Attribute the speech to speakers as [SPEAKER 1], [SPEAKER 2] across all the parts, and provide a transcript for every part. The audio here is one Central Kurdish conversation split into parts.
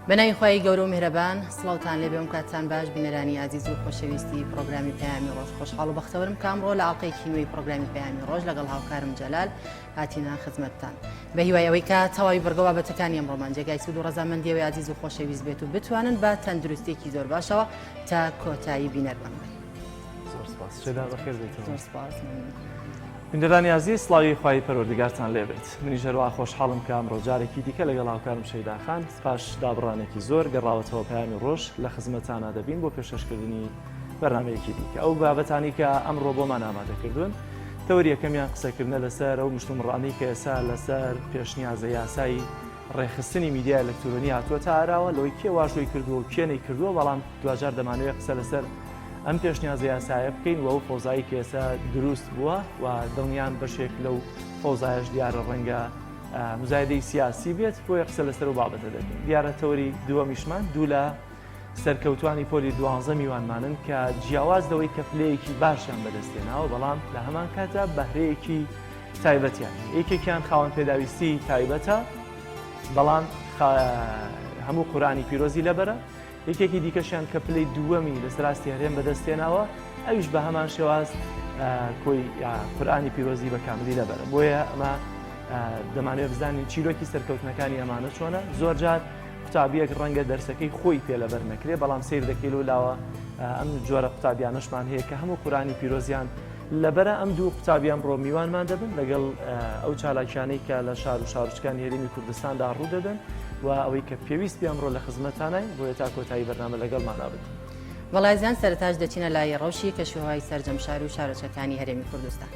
[SPEAKER 1] بەناوی خۆی گەورە و میهرەبان سڵاوتان لێ بێم کاتتان باش بینەرانی عزیز و خۆشەویستی پرۆگرامی پەیامی ڕۆژ خۆشحاڵ و بەختەوەرم کامڕۆ لە ئاڵلقەیەکی نوێی پرۆگرامی پەیامی ڕۆژ لەگەڵ هاوکارم جەلال هاتینا خزمەتتان بە هیوای ئەوەی کە تەواوی بەرگە بابەتەکانی ئەمڕۆمان جێگای سوود و ڕەزامەندیەوەی عزیز و خۆشەویست بێت و بتوانن بە تەندروستێکی زۆر باشەوە تا کۆتایی بینەرمان بن.
[SPEAKER 2] زۆر سپاس. چێدا بەخێر بێتەوە.
[SPEAKER 1] زۆر سپاس.
[SPEAKER 2] بینەرانی عزیز سڵاوی خوای پەروەردگارتان لێ بێت. منیش هەروە خۆشحاڵم کە ئەمڕۆ جارێکی دیکە لەگەڵ هاوکارم شەیدا خان سپاش دابڕانێکی زۆر گەڕاوەتەوە پەیامی ڕۆژ لە خزمەتتانە دەبین بۆ پێشکەشکردنی بەرنامەیەکی دیکە. ئەو بابەتانی کە ئەمڕۆ بۆمان ئامادەکردوون تەوری یەکەمیان قسەکردنە لەسەر ئەو مشتومڕانەی کە ئێستا لەسەر پێشنیازە یاسایی ڕێخستنی میدیای ئەلەکترۆنی هاتووە تا ئاراوە لەوەی کێ واژۆی کردووە و کێنەی کردووە، بەڵام دوجار دەمانوێت قسە لەسەر ئەم پێشنیازە یاسایە بکەین و ئەو فۆزایی کە ئێستا دروست بووە و دڵنیان بەشێک لەو فۆزایش دیارە ڕەنگە مزایدەی سیاسی بێت بۆیە قسە لەسەر و بابەتە دەکەین. دیارە تەوری دووەمیشمان دوو لە سەرکەوتوانی پۆلی 12 میوانمانن کە جیاواز دەوەی کە پلەیەکی باشیان بەدەستێناوە، بەڵام لە هەمان کاتە بەهرەیەکی تایبەتیان یەکێکیان خاوەن پێداویستی تایبەتە، بەڵام هەموو قورانی پیرۆزی لەبەرە، یەکێکی دیکەشیان کە پلەی دووەمی لەسەراستی هەرێم بەدەستێناوە ئەویش بە هەمان شێواز کۆی قورانی پیرۆزی بە کاملی لەبەرە. بۆیە ئەمە دەمانوێت بزانین چیرۆکی سەرکەوتنەکانی ئەمانە چۆنە. زۆر جار قوتابیەک ڕەنگە دەرسەکەی خۆی پێ لەبەر نەکرێ، بەڵام سیر دەکەیت و لاوە ئەم جۆرە قوتابیانەشمان هەیە کە هەموو قورانی پیرۆزیان لەبەرە ئەم دوو قوتابیان بڕۆ میوانمان دەبن لەگەڵ ئەو چالاکیانەی کە لە شار و شارچکانی هەرێمی کوردستاندا ڕوو دەدەن و ئەوەی کە پێویست بیان لە خزمەتانای بۆیە تا کۆتایی بەرنامە لەگەڵمان بن.
[SPEAKER 1] وەڵایزیان سەرتاش دەچینە لای ڕەوشی کەشوهەوای سەرجەمشار و شارۆچەکانی هەرێمی کوردستان.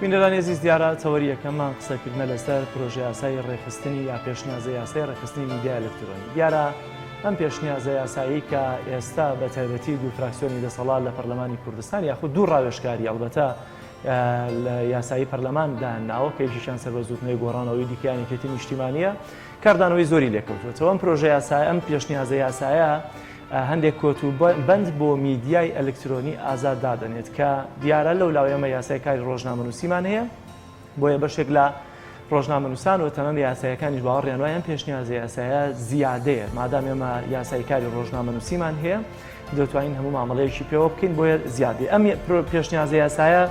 [SPEAKER 2] بینەرانی عزیز دیارە تەوەریەکەمان قسەکردنە لەسەر پرۆژه یاسای ڕێخستنی یا پێشنیازە یاسای ڕێخستنی میدیای ئەلکترۆنی. دیارە ئەم پێشنیازە یاسایی کە ئێستا بە تایبەتی دوو فراکسیۆنی دەسەڵات لە پەرلەمانی کوردستان یاخود دوو ڕاوێژکاری ئەلبەتە لە یاسایی پەرلەماندا ناوە کە یەکیشیان سەربەزوتنەوەی گۆڕانەوەی دیکەیانێتی نیشتیمانیە کاردانەوەی زۆری لێکەوتوێتەوە. ئەم پرۆژه یاسای ئەم پێشنیازە یاسایە هەندێک کۆتوبەند بۆ میدیای ئەلکترۆنی ئازاد دادەنێت کە دیارە لەو لاوێمە یاسای کاری ڕۆژنامەنووسیمان هەیە بۆیە بەشێک لە ڕۆژنامەنووسان و تەنەن یاسایەکانیش باوەڕیان وایە ئەم پێشنیازە یاسایە زیادەیە مادام ئێمە یاسای کاری ڕۆژنامەنووسیمان هەیە دەتوانین هەموو مامەڵەیەکی پێوە بکەین بۆیە زیادێ. ئەم پێشنیازە یاسایە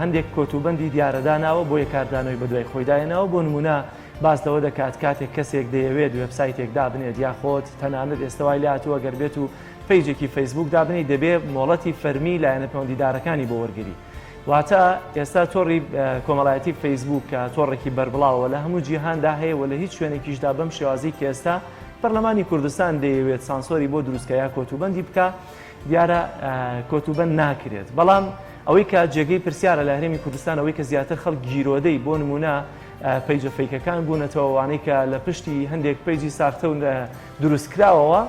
[SPEAKER 2] هەندێک کۆتوبەندی دیارەداناوە بۆیە کاردانەوەی بەدوای خۆی داێنەوە بۆ نمونە باس لەوە دەکات کاتێک کەسێک دەیەوێت وێبسایتێک دابنێت یاخۆت تەنانەت ئێستاوای لاتووە گەربێت و پیجێکی فەیسبوک دابنی دەبێت مۆڵەتی فەرمی لایەنە پەیوەندیدارەکانی بۆ وەرگری. واتە ئێستا تۆڕی کۆمەڵایەتی فەیسبوک کە تۆڕێکی بەربڵاوە لە هەموو جیهاندا هەیە و لە هیچ شوێنێکیشدا بەم شێوازی کە ئێستا پەرلەمانی کوردستان دەیەوێت سانسۆری بۆ دروستکە یا کۆتوبەندی بکە دیارە کۆتوبەند ناکرێت. بەڵام ئەوەی کە جێگەی پرسیارە لە هەرێمی کوردستان ئەوەی کە زیاتر خەڵک گیرۆدەی بۆ نمونە پیجە فەیکەکان بوونەتەوەوانەی کە لە پشتی هەندێک پیجی ساختە و دروستکراوەوە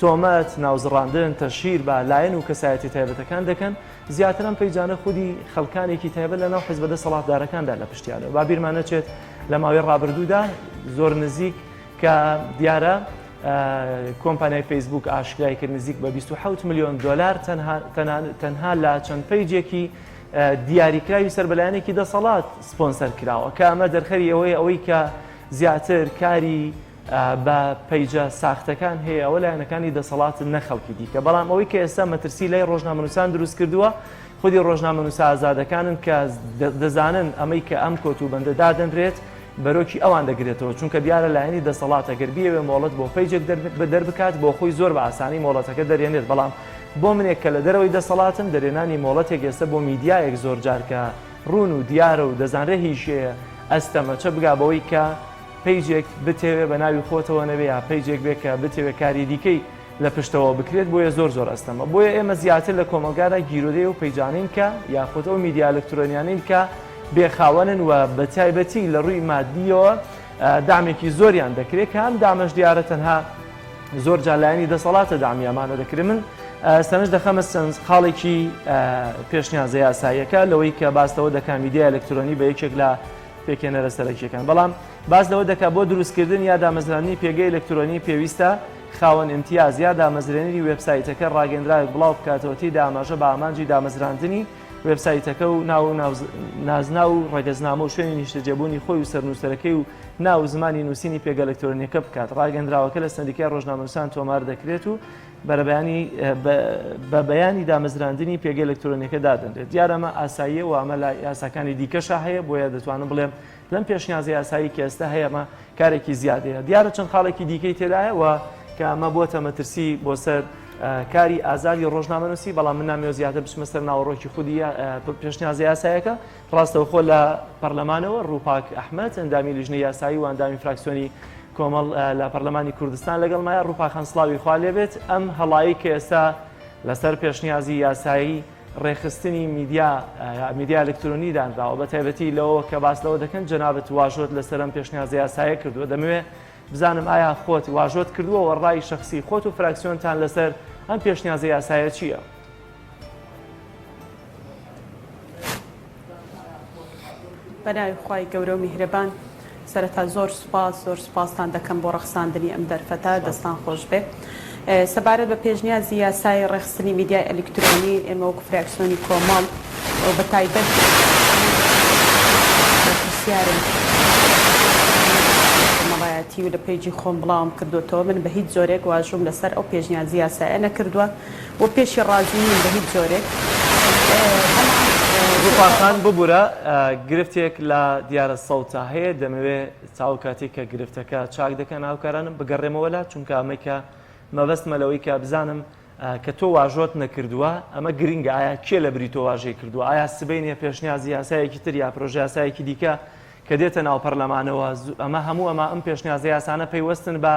[SPEAKER 2] تۆمەت ناوزڕاندن تەشیر بە لایەن و کەسایەتی تایبەتەکان دەکەن زیاتر ئەم پیجانە خودی خەڵکانێکی تایبەت لە ناو حیزب دەسەڵاتدارەکاندا لە پشتیانە. با بیرمان نەچێت لە ماوەی ڕابردوودا زۆر نزیک کە دیارە کۆمپانیای فەیسبوک ئاشکرای کرد نزیک بە 27 میلیۆن دلار تەنها لە چەند پیجێکی دیاریکراوی سەربەلایەنێکی دەسەڵات سپۆنسەر کراوە کە ئەمە دەرخەری ئەوەی کە زیاتر کاری بە پیجە ساختەکان هەیە ئەوە لایەنەکانی دەسەڵات نەخەڵکی دیکە. بەڵام ئەوەی کە ئێستا مەترسی لای ڕۆژنامەنووسان دروست کردووە خودی ڕۆژنامەنووسە ئازادەکانن کە دەزانن ئەمەی کە ئەم کۆتوبەندە دادەنرێت بەرۆکی ئەوان دەگرێتەوە چونکە دیارە لایەنی دەسەڵات ئەگەر بیەوێ مۆڵەت بۆ پیجێک دەربکات بۆ خۆی زۆر بە ئاسانی مۆڵەتەکە دەرێنێت. بەڵام بۆ منێک کە لە دەرەوەی دەسەڵاتم دەرێنانی مۆڵەتێک ئێستا بۆ میدیایەک زۆر جارکە ڕوون و دیارە و دەزانرێ هیچەیە ئەستەمە چە بگا بەوەی کە پیجێک بتێوێ بە ناوی خۆتەوە نەبێ یا پیجێک بێ کە بتێوێ کاری دیکەی لە پشتەوە بکرێت بۆیە زۆر ئەستەمە. بۆیە ئێمە زیاتر لە کۆمەلگارە گیرۆدەی و پیجانین کە یاخۆتە و میدیا ئەلکترۆنیانین کە بێخاوەنن و بە تایبەتی لە ڕووی مادیەوە دامێکی زۆریان دەکرێت کە ئەم دامەش دیارە تەنها زۆر جالایانی دەسەڵاتە دامیامانە دەکرێت. من سەرنج دەخەمە خاڵێکی پێشنیازە یاساییەکە لەوەی کە باسەوە دەکات میدیای ئەلکترۆنی بە یەکێک لە پێکێنەرە سەرەکیەکان. بەڵام باز لەوە دەکات بۆ دروستکردن یا دامەزرانی پێگەی ئەلکترۆنی پێویستە خاوەن ئیمتیاز یا دامەزرێنەری وێبسایتەکە ڕاگەندراوێک بڵاو بکاتەوەتی داماژە بە ئامانجی دامەزراندنی وێبسایتەکە و نازنا و ڕێگەزنامە و شوێنی نیشتەجێبوونی خۆی و سەرنووسەرەکەی و ناو زمانی نووسینی پێگە ئەلکترۆنیەکە بکات. ڕاگەندراوەکە لە سندیکای ڕۆژنامەنووسان تۆمار دەکرێت و بە بەیانی دامەزراندنی پێگە ئەلکترۆنیەکە دادەنرێت. دیارەمە ئاساییە و ئەمە لای یاساکانی دیکەشە هەیە بۆیە دەتوانم بڵێم لەم پێشنیازە یاسایی کە ئێستا هەیە ئەمە کارێکی زیادەیە. دیارە چەند خاڵێکی دیکەی تێدایە و کە ئەمە بۆتە مەترسی بۆ سەر کاری ئازادی ڕۆژنامەنووسی. بەڵام من نامێ زیاتر بچمە سەر ناوەڕۆکی خودی پێشنیازە یاسایەکە ڕاستەوخۆ لە پەرلەمانەوە ڕووپاک ئەحمەد ئەندامی لیژنەی یاسایی و ئەندامی فراکسیۆنی کۆمەڵ لە پەرلەمانی کوردستان لەگەڵ مایە ڕووپاخان سڵاوی خوا لێبێت ئەم هەڵایی کە ئێستا لەسەر پێشنیازی یاسایی ڕێخستنی میدیا ئەلکترۆنی دانراوە بە تایبەتی لەوە کە باس لەوە دەکەن جەنابەت واژۆت لەسەر ئەم پێشنیازە یاسایە کردووە. دەمەوێت بزانم ئایا خۆت واژۆت کردووە و ڕای شخصی خۆت و فراکسیۆنتان لەسەر ئەم پێشنیازە یاسایە چییە؟
[SPEAKER 3] بەناوی خوای گەورە و میهرەبان سەرەتا زۆر سوپاستان دەکەم بۆ ڕەخساندنی ئەم دەرفەتە دەستان خۆش بێ. سەبارەت بە پێشنیازی یاسای ڕێخستنی میدیای ئەلکترۆنی ئێمە وەکو فراکسیۆنی کۆمەڵ بە تایبەت پرسیارم کۆمەڵایەتی و لە پیجی خۆم بڵاوم کردوتەوە. من بە هیچ جۆرێک واژوم لەسەر ئەو پێشنیازی یاسایە نەکردووە و پێشی ڕازی من بە هیچ جۆرێک.
[SPEAKER 2] ڕووپاخان ببوورە گرفتێک لە دیارە سەوتە هەیە دەمەوێت چاو کاتی کە گرفتەکە چاک دەکەن هاوکارانم بگەڕێمەوە لا چونکە ئەمەی کە مەبەستمە لەوەی کە بزانم کە تۆ واژۆت نەکردووە ئەمە گرینگە ئایا کێ لە بری تۆ واژەی کردووە ئایا سبەینە پێشنیازی یاسایەکی تر یا پرۆژە یاسایەکی دیکە کە دێتە ناو پەرلەمانەوە ئەمە هەموو ئەم پێشنیازە یاسانە پەیوەستن بە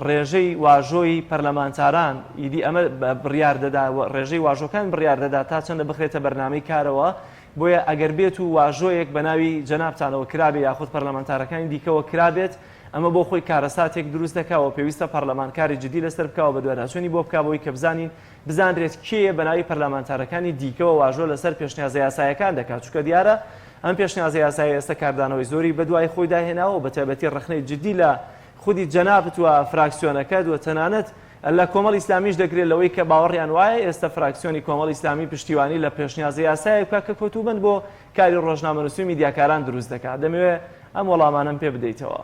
[SPEAKER 2] ڕێژەی واژۆی پەرلەمانتاران ئیدی ئەمە بڕیار دەدا ڕێژەی واژۆکان بڕیار دەدا تا چەندە بخرێتە بەرنامەی کارەوە بۆیە ئەگەر بێت و واژۆیەک بە ناوی جەنابتانەوە کرابێ یاخود پەرلەمانتارەکانی دیکەوە کرابێت ئەمە بۆ خۆی کارەساتێک دروست دەکاوە پێویستە پەرلەمانکاری جدی لەسەر بکاوە بە دووەناچوونی بۆ بکبەوەی کە بزانرێت کێ بە ناوی پەرلەمانتارەکانی دیکەوە واژۆ لەسەر پێشنیازە یاسایەکان دەکات چونکە دیارە ئەم پێشنیازە یاسایی ئێستا کاردانەوەی زۆری بە دوای خۆی داهێناوە بە تایبەتی ڕخنەی جدی لە خودی جەنابەت وە فراکسیۆنەکەت و تەنانەت لە کۆمەڵ ئیسلامیش دەگرێت لەوەی کە باوەڕیان وایە ئێستا فراکسیۆنی کۆمەڵ ئیسلامی پشتیوانی لە پێشنیازە یاسایە بکات کە کۆتوبند بۆ کاری ڕۆژنامەنووسی و میدیاکاران دروست دەکات دەمەوێت ئەم وەڵامانم پێ بدەیتەوە.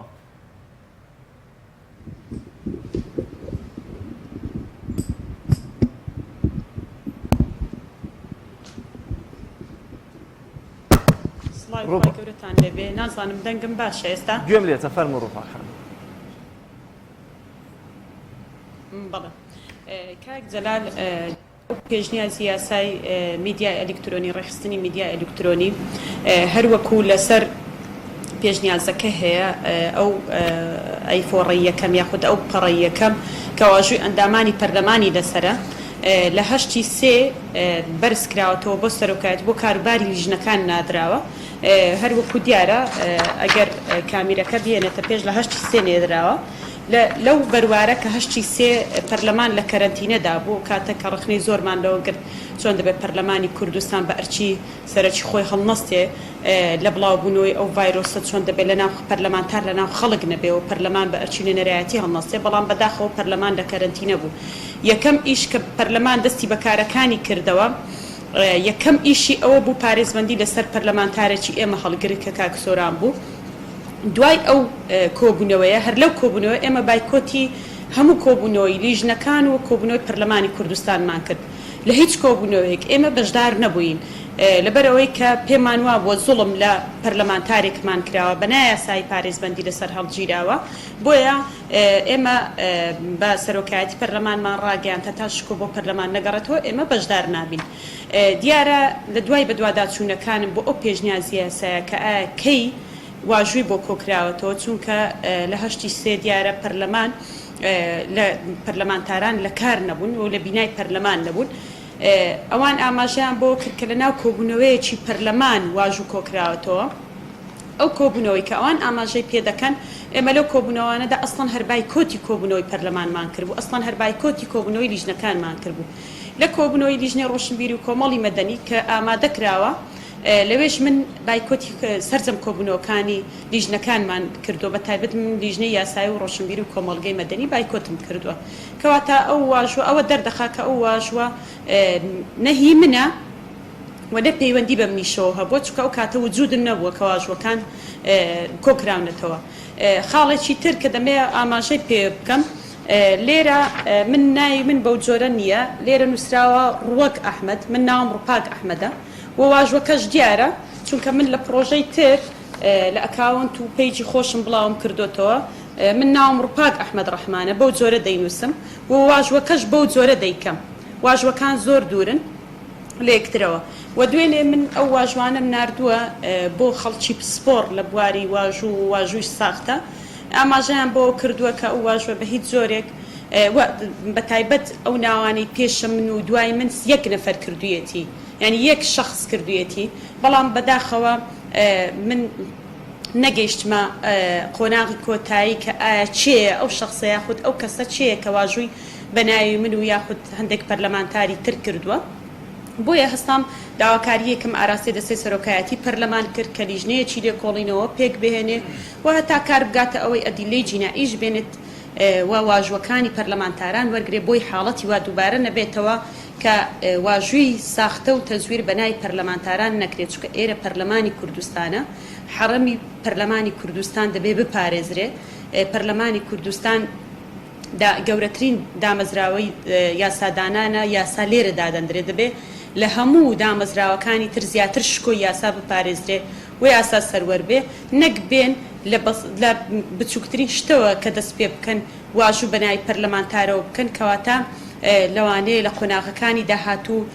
[SPEAKER 3] گەورەتان لێبێ نازانم دەنگم باشە ئێستا
[SPEAKER 2] گوێم لێتە فەرموو ڕووپاخان.
[SPEAKER 3] بەڵێ کاک جەلال پێشنیازی یاسای میدیای ئەلکترۆنی ڕێخستنی میدیای ئەلکترۆنی هەروەکو لەسەر پێشنیازەکە هەیە ئەو ئەیفۆڕی یەکەم یاخود ئەو پەڕی یەکەم کە واژووی ئەندامانی پەرلەمانی لەسرە لە هەشتی سێ بەرز کراوەتەوە بۆ سەرۆکایەت بۆ کاروباری لیژنەکان نادراوە هەروەکو دیارە ئەگەر کامیرەکە بێنێتە پێش لە هەشتی سێ نێدراوە لەو بەروارە کە هەشتی سێ پەرلەمان لە کەرەنتینەدا بوو کاتە کە ڕخنەی زۆرمان لەوە گرت چۆن دەبێت پەرلەمانی کوردستان بە ئەرچی سەرەکی خۆی هەڵنەستێ لە بڵاوبوونەوەی ئەو ڤایرۆسە چۆن دەبێت لە ناو پەرلەمانتار لە ناو خەڵک نەبێ و پەرلەمان بە ئەرچی نەرایەتی هەڵنەستێ بەڵام بەداخەوە پەرلەمان لە کەرەنتینە بوو یەکەم ئیش کە پەرلەمان دەستی بەکارەکانی کردەوە یەکەم ئیشی ئەوە بوو پارێزبەندی لەسەر پەرلەمانتارێکی ئێمە هەڵگرت کە کاک سۆران بوو دوای ئەو کۆبوونەوەیە هەر لەو کۆبوونەوە ئێمە بایکۆتی هەموو کۆبوونەوەی لیژنەکان و کۆبوونەوەی پەرلەمانی کوردستانمان کرد لە هیچ کۆبوونەوەیەک ئێمە بەشدار نەبووین لەبەرەوەی کە پێمان وا بۆ زوڵم لە پەرلەمانتارێکمان کراوە بە نایاسایی پارێزبەندی لەسەر هەڵگیراوە بۆیە ئێمە بە سەرۆکایەتی پەرلەمانمان ڕاگەیان تا شکۆ بۆ پەرلەمان نەگەڕێتەوە ئێمە بەشدار نابین دیارە لە دوای بەدواداچوونەکانم بۆ ئەو پێشنیازی یاسایە کە ئایا کەی واژووی بۆ کۆکراوەتەوە چونکە لە هەشتی سێ دیارە پەرلەمان لە پەرلەمانتاران لە کار نەبوون و لە بینای پەرلەمان نەبوون ئەوان ئاماژیان بۆ کرد کە لە ناو کۆبوونەوەیەکی پەرلەمان واژوو کۆکراوەتەوە ئەو کۆبوونەوەی کە ئەوان ئاماژەی پێ دەکەن ئێمە لەو کۆبوونەوانەدا ئەسڵەن هەربای کۆتی کۆبوونەوەی پەرلەمانمان کردبوو ئەسڵەن هەربای کۆتی کۆبوونەوەی لیژنەکانمان کردبوو لە کۆبوونەوەی لیژنەی ڕۆشنبیری و کۆمەڵی مەدەنی کە ئامادە کراوە لەوێش من بایکۆتی سەرجەم کۆبوونەوەکانی لیژنەکانمان کردو بە تایبەت من لیژنەی یاسایی و ڕۆشنبیری و کۆمەڵگەی مەدەنی بایکۆتم کردووە کەواتە ئەو واژوە ئەوە دەردەخا کە ئەو واژوە نەهی منە و نە پەیوەندی بە منیشەوە هەبووە چونکە ئەو کاتە وجودم نەبووە کە واژوەکان کۆکراونەتەوە خاڵێکی تر کە دەمێ ئاماژەی پێ بکەم لێرە من ناوی من بەو جۆرە نییە لێرە نووسراوە ڕوەک ئەحمەد من ناوم ڕووپاک ئەحمەدە و واژوەکەش دیارە چونکە من لە پرۆژەی تر لە ئەکاونت و پیجی خۆشم بڵاوم کردوتەوە من ناوم ڕووپاک ئەحمەد ڕەحمانە بەو جۆرە دەینووسم و واژوەکەش بەو جۆرە دەیکەم واژوەکان زۆر دوورن لە یەکترەوە و دوێنێ من ئەو واژوانم ناردووە بۆ خەڵکی پسپۆر لە بواری واژووی ساختە ئاماژەیان بۆ کردووە کە ئەو واژوە بە هیچ زۆرێک بە تایبەت ئەو ناوانی پێشە من و دوای من یەک نەفەر کردوویەتی یعنی یەک شخص کردوویەتی بەڵام بەداخەوە من نەگەیشتمە قۆناغی کۆتایی کە ئایا چێە ئەو شخصە یاخود ئەو کەسە چێە کە واژووی بەناوی من و یاخود هەندێک پەرلەمانتاری تر کردووە بۆیە هەستام داواکاریەکەم ئاراستی دەستەی سەرۆکایەتی پەرلەمان کرد کە لیژنەیەکی لێکۆڵینەوە پێک بهێنێ و هەتا کار بگاتە ئەوەی ئەدیلەی جینائیش بێنێت و واژوەکانی پەرلەمانتاران وەرگێ بۆی حاڵەتی وا دووبارە نەبێتەوە کە واژووی ساختە و تەزویر بەنای پەرلەمانتاران نەکرێت چونکە ئێرە پەرلەمانی کوردستانە حەڕەمی پەرلەمانی کوردستان دەبێ بپارێزرێ پەرلەمانی کوردستان گەورەترین دامەزراوەی یاسادانانە یاسا لێرە دادەندرێت دەبێ لە هەموو دامەزراوەکانی تر زیاتر شکۆی یاسا بپارێزرێ و یاسا سەروەر بێ نەک بێن لە بچووکترین شتەوە کە دەست پێ بکەن واژوو بەنای پەرلەمانتارەوە بکەن کەواتە لەوانەیە لە قۆناغەکانی داهاتوو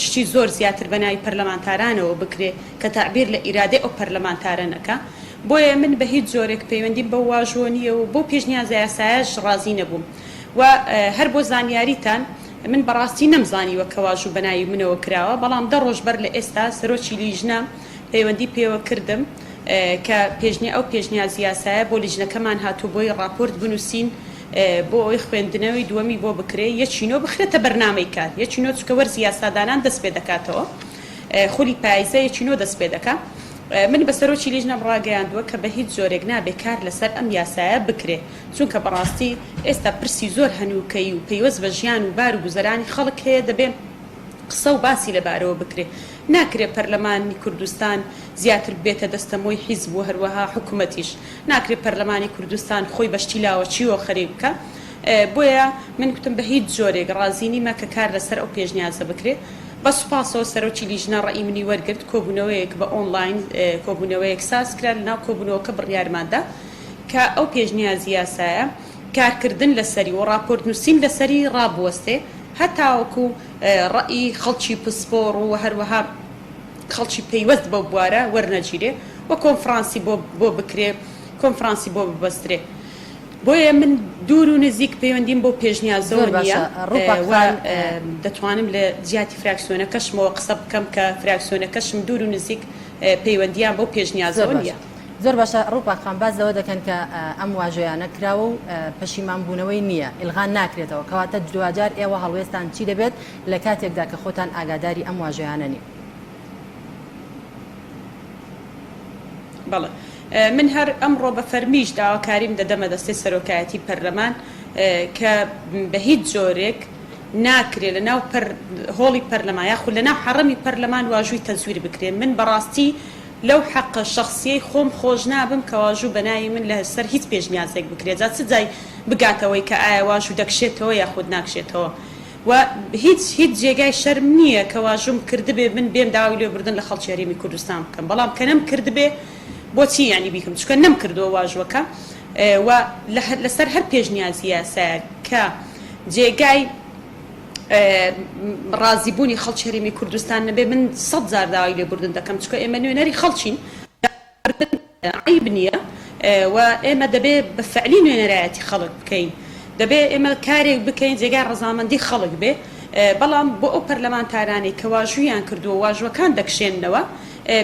[SPEAKER 3] شتی زۆر زیاتر بەناوی پەرلەمانتارانەوە بکرێ کە تەعبیر لە ئیرادەی ئەو پەرلەمانتارە نەکە بۆیە من بە هیچ زۆرێک پەیوەندیم بە واژۆ نییە و بۆ پێشنیازە یاسایەش ڕازی نەبووم و هەر بۆ زانیاریتان من بەڕاستی نەمزانیوە کە واژوو بەناوی منەوە کراوە بەڵام 10 ڕۆژ بەر لە ئێستا سەرۆکی لیژنە پەیوەندی پێوە کردم کە پێشنی ئەو پێشنیازی یاسایە بۆ لیژنەکەمان هاتوو بۆی ڕاپۆرت بنووسین بۆ ئەوی خوێندنەوەی دووەمی بۆ بکرێ یەکینۆ بخرێتە بەرنامەی کار یەکینۆ چکە وەرزی یاسادانان دەست پێ دەکاتەوە خولی پاییزە یەکینۆ دەست پێ دەکات من بە سەرۆکی لیژنەم ڕاگەیاندووە کە بە هیچ زۆرێک نابێ کار لەسەر ئەم یاسایە بکرێ چونکە بەڕاستی ئێستا پرسی زۆر هەنووکەی و پەیوەست بە ژیان و بار و گوزەرانی خەڵک هەیە دەبێ قسە و باسی لەبارەوە بکرێ ناکرێ پەرلەمانی کوردستان زیاتر بێتە دەستەمۆی حیزب و هەروەها حکوومەتیش ناکرێت پەرلەمانی کوردستان خۆی بەشتی لاوەچیوە خەریب بکە بۆیە من گوتم بە هیچ زۆرێک ڕازی نیمە کە کار لەسەر ئەو پێشنیازە بکرێ بە سوپاسەوە سەرۆکی لیژنە ڕێی منی وەرگرت کۆبوونەوەیەک بە ئۆنلاین کۆبوونەوەیەک ساز کرا لەناو کۆبوونەوەکە بڕیارماندا کە ئەو پێشنیازی یاسایە کارکردن لەسەری و ڕاپۆرت نووسین لەسەری ڕابوەستێ هەتاوەکو ڕەئی خەڵکی پسپۆڕ و هەروەها خەڵکی پەیوەست بە بوارە وەرنەگیرێ و کۆنفرانسی بۆ بکرێ کۆنفرانسی بۆ ببەسترێ بۆیە من دوور و نزیک پەیوەندیم بۆ پێشنیازەوە نییە دەتوانم لە جیاتی فراکسیۆنەکەشمەوە قسە بکەم کە فراکسیۆنەکەشم دوور و نزیک پەیوەندیان بۆ پێشنیازەوە نییە
[SPEAKER 1] زۆر باشە ڕووپاخان باز لەوە دەکەن کە ئەم واژەیانە کراوە و پەشیمانبوونەوەی نییە ئیلغان ناکرێتەوە کەواتە دوجار ئێوە هەڵوێستان چی دەبێت لە کاتێکدا کە خۆتان ئاگاداری ئەم واژەیانە نی
[SPEAKER 3] بەڵێ من هەر ئەمڕۆ بە فەرمیش داواکاریم دەدەمە دەستەی سەرۆکایەتی پەرلەمان کە بە هیچ جۆرێک ناکرێت لە ناو هۆڵی پەرلەمان یاخود لە ناو حەڕەمی پەرلەمان واژووی تەزویر بکرێن من بەڕاستی لەو حەقە شخصیەی خۆم خۆش نابم کە واژوو بەناوی من لەسەر هیچ پێشنیازێک بکرێت جا چ جای بگاتەوەی کە ئایا واژوو دەکشێتەوە یاخود ناکشێتەوە و هیچ جێگای شەرم نییە کە واژوم کردبێ من بێم داوای لێبوردن لە خەڵکی هەرێمی کوردستان بکەم بەڵام کە نەم کردبێ بۆچی یعنی بیکەم چکە نەم کردەوە واژوەکە و لەسەر هەر پێشنیازی یاسایە کە جێگای ڕازیبوونی خەڵکی هەرێمی کوردستان نەبێ من 100 جار داوای لێبوردن دەکەم چکە ئێمە نوێنەری خەڵچین عیب نییە و ئێمە دەبێ بە فعلی نوێنەرایەتی خەڵک بکەین دەبێ ئێمە کارێک بکەین جێگای ڕەزامەندی خەڵک بێ بەڵام بۆ ئەو پەرلەمانتارانی کە واژوویان کردووە واژوەکان دەکشێننەوە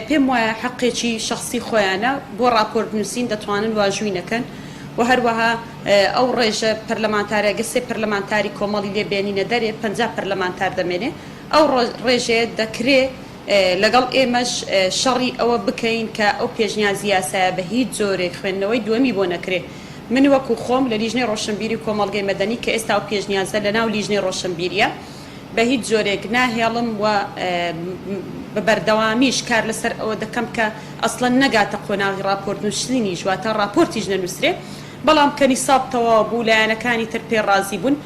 [SPEAKER 3] پێم وایە حەقێکی شخصی خۆیانە بۆ ڕاپۆرت نووسین دەتوانن واژووی نەکەن و هەروەها ئەو ڕێژە پەرلەمانتارە گەسێ پەرلەمانتاری کۆمەڵی لێبێنینە دەرێ 50 پەرلەمانتار دەمێنێ ئەو ڕێژەیە دەکرێت لەگەڵ ئێمەش شەڕی ئەوە بکەین کە ئەو پێشنیازی یاسایە بە هیچ زۆرێک خوێندنەوەی دووەمی بۆ نەکرێ من وەکو خۆم لە لیژنەی ڕۆشنبیری کۆمەڵگەی مەدەنی کە ئێستا ئەو پێشنیازە لە ناو لیژنەی ڕۆشنبیریە بە هیچ زۆرێک ناهێڵم و بە بەردەوامیش کار لەسەر ئەوە دەکەم کە ئەسڵەن نەگاتە قۆناغی ڕاپۆرت نووسینی ژواتە ڕاپۆرتیش نەنووسرێ بەڵام کە نیسابتەوە بوو لایەنەکانی تر پێ ڕازی بوون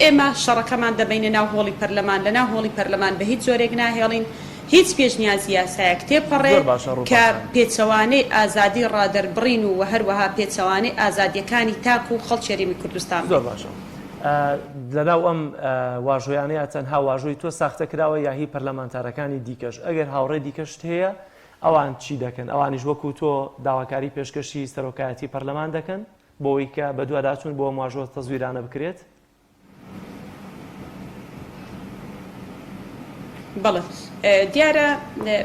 [SPEAKER 3] ئێمە شەڕەکەمان دەبینە ناو هۆڵی پەرلەمان لە ناو هۆڵی پەرلەمان بە هیچ زۆرێک ناهێڵین هیچ پێشنیازی یاسایە تێپەڕێ کە پێچەوانەی ئازادی ڕادەربڕین و هەروەها پێچەوانەی ئازادیەکانی تاک و خەڵکی هەرێمی کوردستان
[SPEAKER 2] زۆر باشە لەناو ئەم واژۆیانەیە تەنها واژۆی تۆ ساختەکراوە یا هی پەرلەمانتارەکانی دیکەش ئەگەر هاوڕێ دیکەشت هەیە ئەوان چی دەکەن ئەوانیش وەکو تۆ داواکاری پێشکەشی سەرۆکایەتی پەرلەمان دەکەن بۆەوەی کە بە دوواداچوون بۆ واژۆ تەزویرانە بکرێت
[SPEAKER 3] بەڵێ دیارە